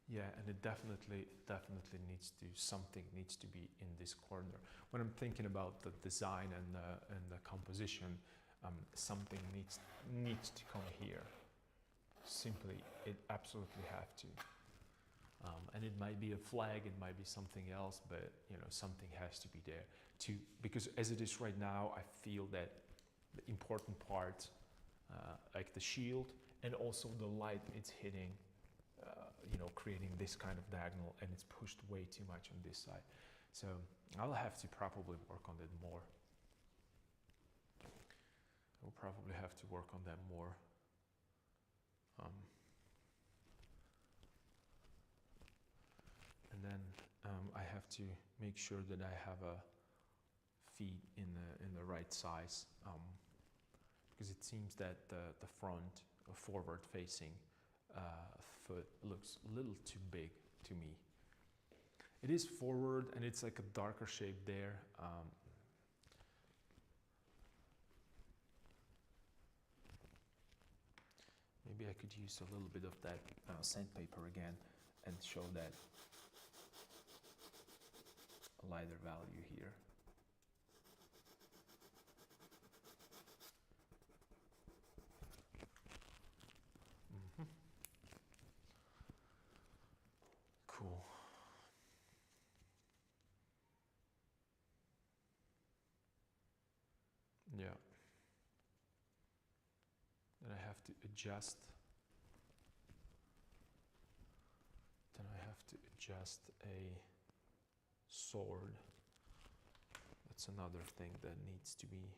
[SPEAKER 1] Yeah, and it definitely needs to, something needs to be in this corner. When I'm thinking about the design and the composition, something needs to come here. Simply, it absolutely have to. And it might be a flag, it might be something else, but you know, something has to be there. Because as it is right now, I feel that the important part, like the shield and also the light it's hitting, you know, creating this kind of diagonal, and it's pushed way too much on this side. So I'll have to probably work on it more. I'll probably have to work on that more. And then I have to make sure that I have a feet in the right size, because it seems that the front forward facing foot looks a little too big to me. It is forward and it's like a darker shape there. Maybe I could use a little bit of that sandpaper again and show that lighter value here. Cool. Yeah. Then I have to adjust. Then I have to adjust a sword. That's another thing that needs to be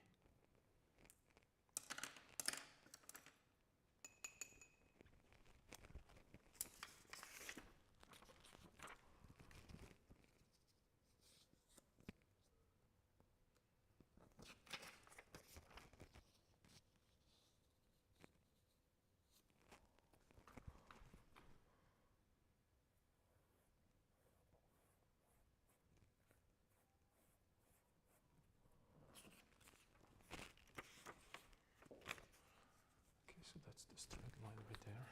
[SPEAKER 1] so that's the straight line right there.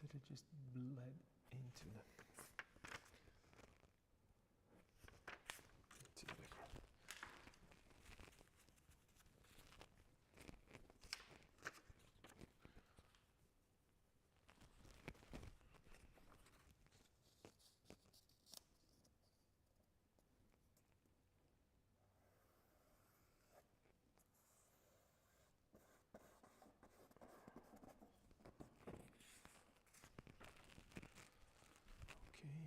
[SPEAKER 1] Did it just bled into the okay.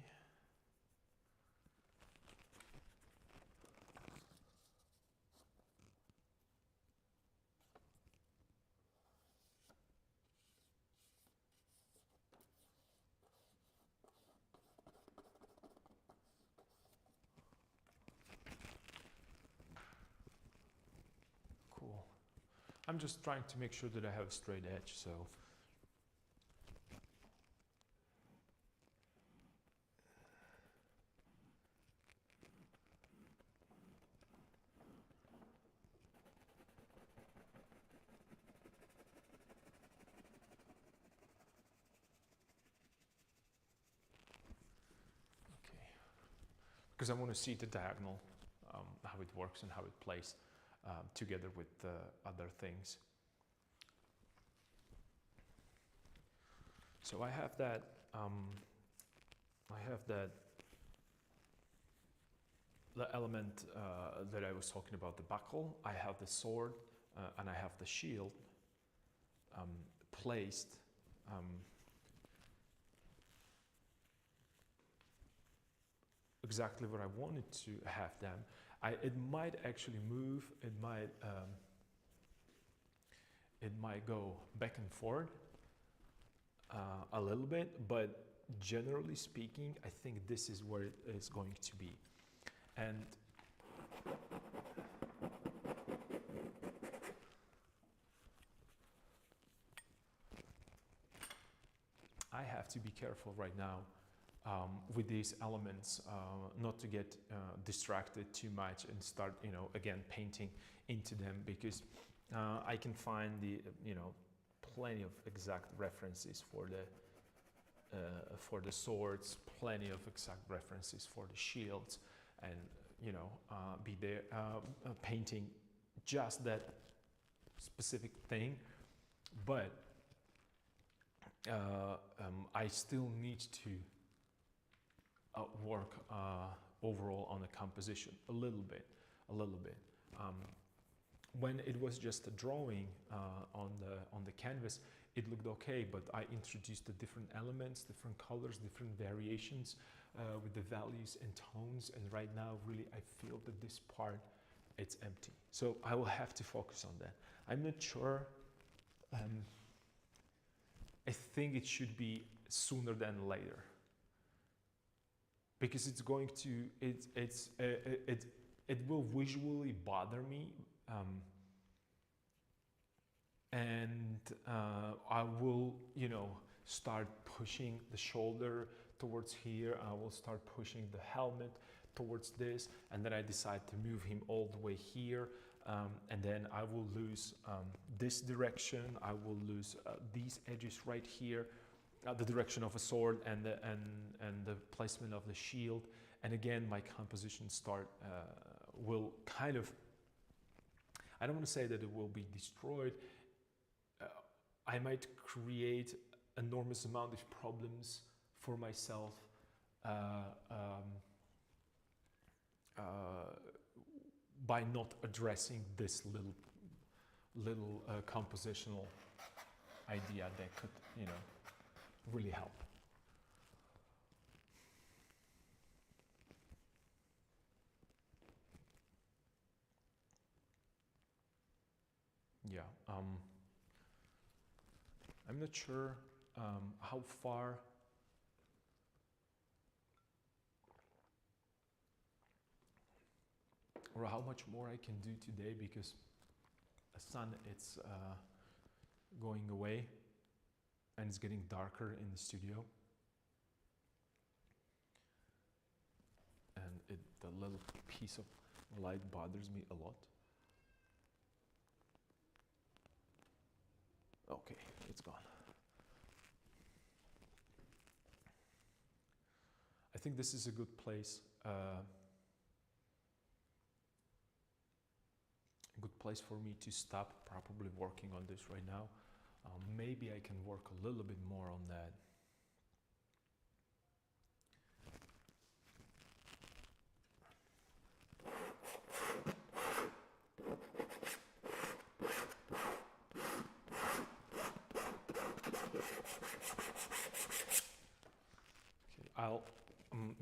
[SPEAKER 1] Cool. I'm just trying to make sure that I have a straight edge, so because I want to see the diagonal, how it works and how it plays together with other things. So I have that. The element that I was talking about, the buckle. I have the sword and I have the shield placed. Exactly what I wanted to have them. It might actually move. It might go back and forth a little bit, but generally speaking, I think this is where it is going to be. And I have to be careful right now with these elements, not to get distracted too much and start, again, painting into them, because I can find plenty of exact references for for the swords, plenty of exact references for the shields, and be there painting just that specific thing. But I still need to work overall on the composition a little bit. When it was just a drawing on the canvas, it looked okay, but I introduced the different elements, different colors, different variations with the values and tones, and right now really I feel that this part, it's empty. So I will have to focus on that. I'm not sure. I think it should be sooner than later, because it's going to, it will visually bother me, and I will, start pushing the shoulder towards here. I will start pushing the helmet towards this, and then I decide to move him all the way here, and then I will lose this direction. I will lose these edges right here, the direction of a sword and the placement of the shield. And again, my composition will kind of, I don't want to say that it will be destroyed. I might create enormous amount of problems for myself by not addressing this little compositional idea that could, really help. Yeah, I'm not sure how far or how much more I can do today, because the sun, it's going away and it's getting darker in the studio, and the little piece of light bothers me a lot. Okay, it's gone. I think this is a good place. A good place for me to stop probably working on this right now. Maybe I can work a little bit more on that.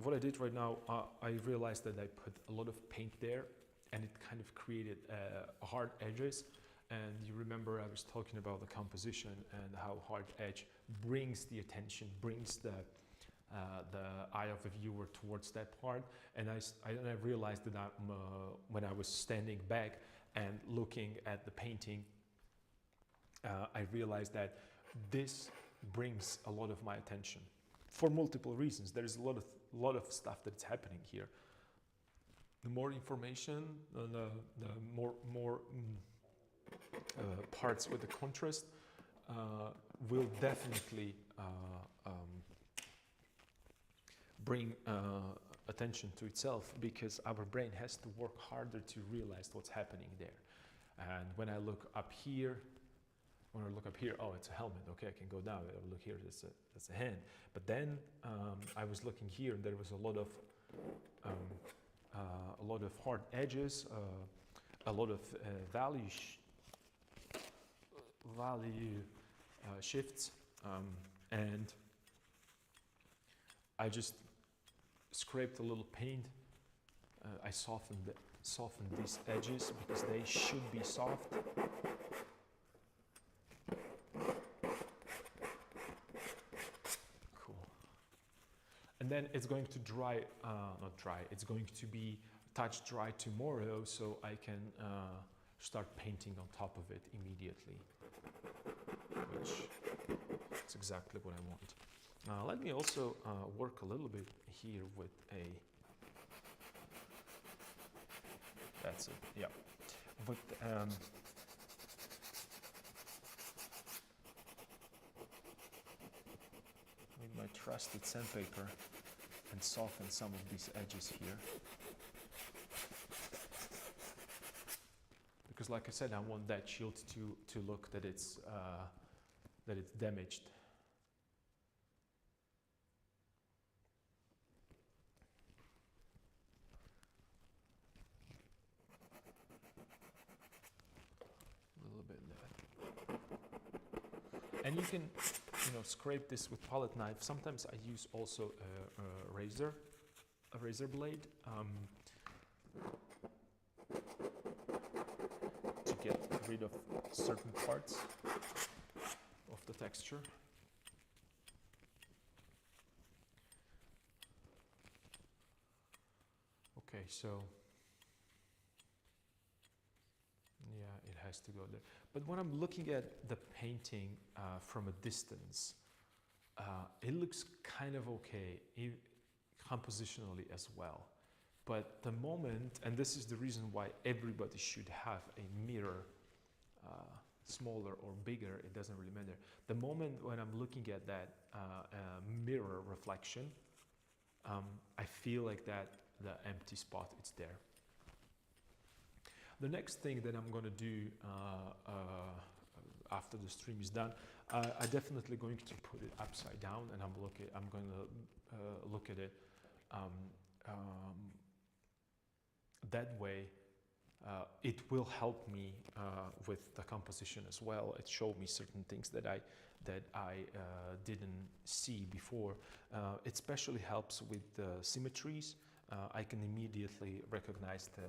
[SPEAKER 1] What I did right now, I realized that I put a lot of paint there, and it kind of created hard edges. And you remember I was talking about the composition and how hard edge brings the attention, brings the eye of the viewer towards that part. And I realized that when I was standing back and looking at the painting, I realized that this brings a lot of my attention for multiple reasons. There is a lot of stuff that's happening here. The more information, the more parts with the contrast will definitely bring attention to itself, because our brain has to work harder to realize what's happening there. And when I look up here, oh, it's a helmet. Okay, I can go down. I look here, that's a hand. But then I was looking here, and there was a lot of hard edges, a lot of value shifts, and I just scraped a little paint. I softened these edges because they should be soft. And then it's going to dry, not dry, it's going to be touch dry tomorrow, so I can start painting on top of it immediately, which is exactly what I want. Let me also work a little bit here with that's it, yeah. But we my trusted sandpaper and soften some of these edges here. Because like I said, I want that shield to look that it's damaged. A little bit there. And you can, scrape this with palette knife. Sometimes I use also a razor blade. To get rid of certain parts of the texture. Okay, so yeah, it has to go there. But when I'm looking at the painting from a distance, it looks kind of okay, compositionally as well. But the moment, and this is the reason why everybody should have a mirror, smaller or bigger, it doesn't really matter. The moment when I'm looking at that mirror reflection, I feel like that the empty spot is there. The next thing that I'm going to do after the stream is done, I'm definitely going to put it upside down, and I'm going to look at it. That way, it will help me with the composition as well. It showed me certain things that I didn't see before. It especially helps with the symmetries. I can immediately recognize the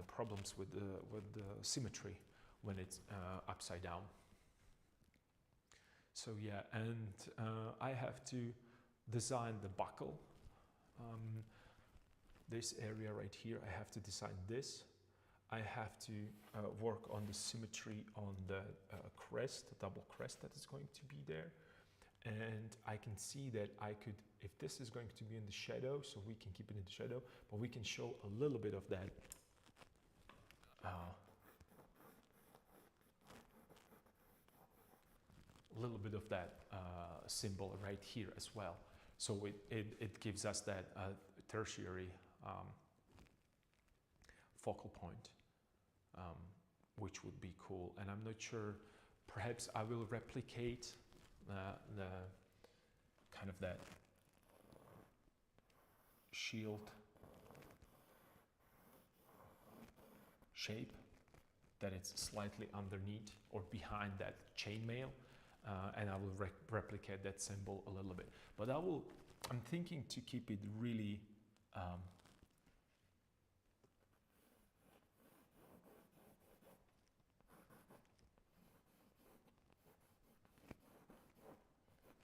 [SPEAKER 1] problems with the symmetry when it's upside down. So yeah, and I have to design the buckle. This area right here, I have to design this. I have to work on the symmetry on the crest, the double crest that is going to be there. And I can see that I could, if this is going to be in the shadow, so we can keep it in the shadow, but we can show a little bit of that symbol right here as well. So it gives us that tertiary focal point, which would be cool. And I'm not sure, perhaps I will replicate the kind of that shield shape, that it's slightly underneath or behind that chainmail, and I will replicate that symbol a little bit. But I'm thinking to keep it really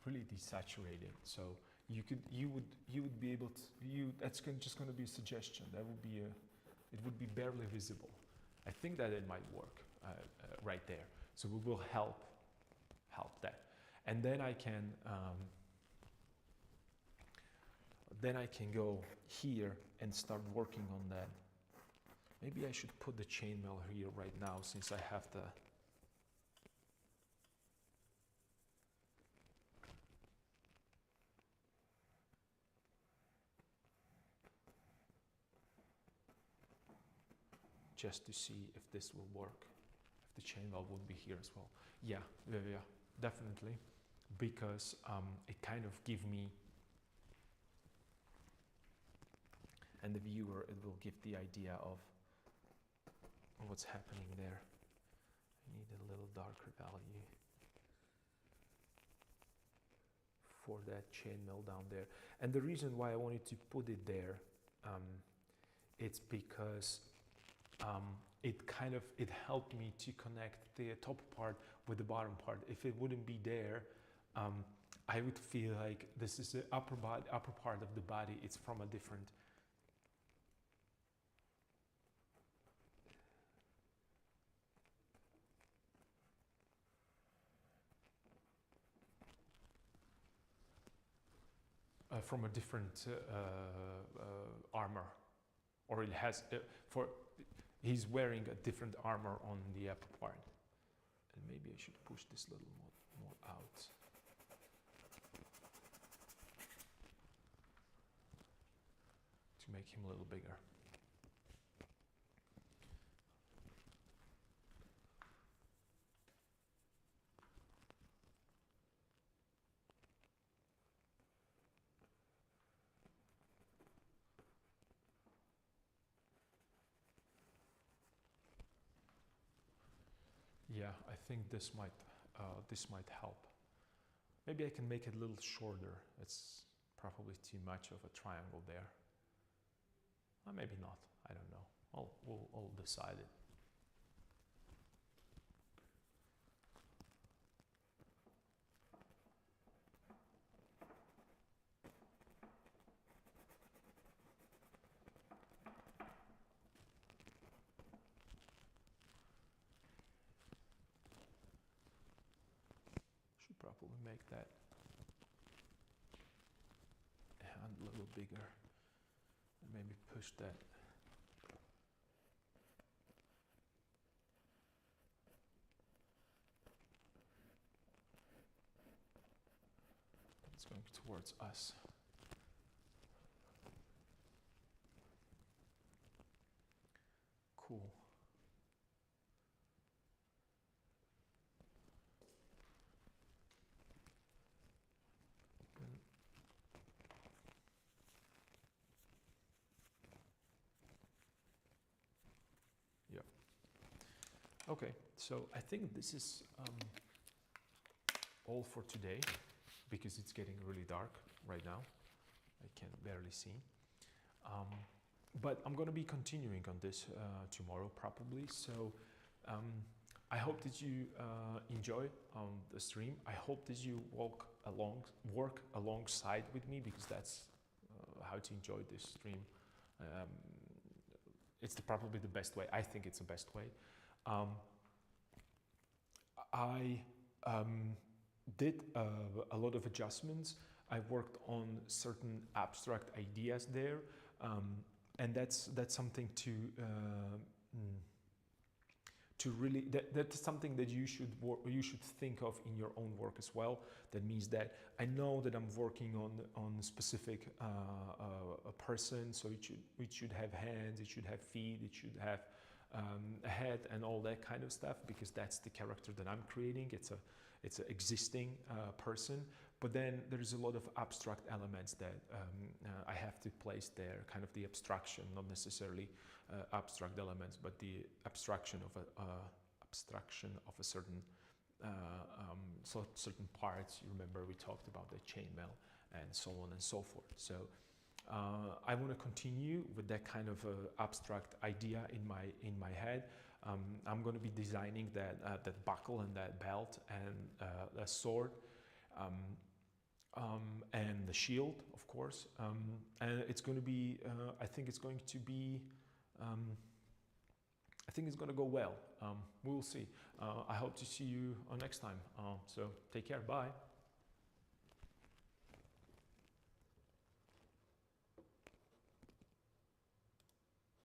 [SPEAKER 1] really desaturated, so you would be able to, that's just going to be a suggestion. That would be it would be barely visible. I think that it might work right there. So we will help that, and then I can go here and start working on that. Maybe I should put the chainmail here right now, since I have the just to see if this will work, if the chainmail would be here as well. Yeah, definitely, because it kind of give me, and the viewer, it will give the idea of what's happening there. I need a little darker value for that chainmail down there. And the reason why I wanted to put it there, it's because it helped me to connect the top part with the bottom part. If it wouldn't be there, I would feel like this is the upper part of the body. It's from a different. From a different armor, or it has he's wearing a different armor on the upper part. And maybe I should push this little more out. To make him a little bigger. Yeah, I think this might help. Maybe I can make it a little shorter. It's probably too much of a triangle there. Or maybe not. I don't know. We'll decide it. Should probably make that hand a little bigger and maybe push that. It's going towards us. Cool. Yep. Okay, so I think this is all for today, because it's getting really dark right now. I can barely see. But I'm going to be continuing on this tomorrow probably. So I hope that you enjoy the stream. I hope that you work alongside with me, because that's how to enjoy this stream. It's probably the best way. I think it's the best way. I did a lot of adjustments. I worked on certain abstract ideas there, and that's something to really that's something that you should think of in your own work as well. That means that I know that I'm working on a specific a person, so it should have hands, it should have feet, it should have a head and all that kind of stuff, because that's the character that I'm creating. It's an existing person, but then there's a lot of abstract elements that I have to place there, kind of the abstraction, not necessarily abstract elements, but the abstraction of a certain certain parts. You remember we talked about the chainmail and so on and so forth. So I want to continue with that kind of abstract idea in my head. I'm going to be designing that buckle and that belt and a sword, and the shield, of course. And it's going to be. I think it's going to be. I think it's going to go well. We will see. I hope to see you next time. So take care. Bye.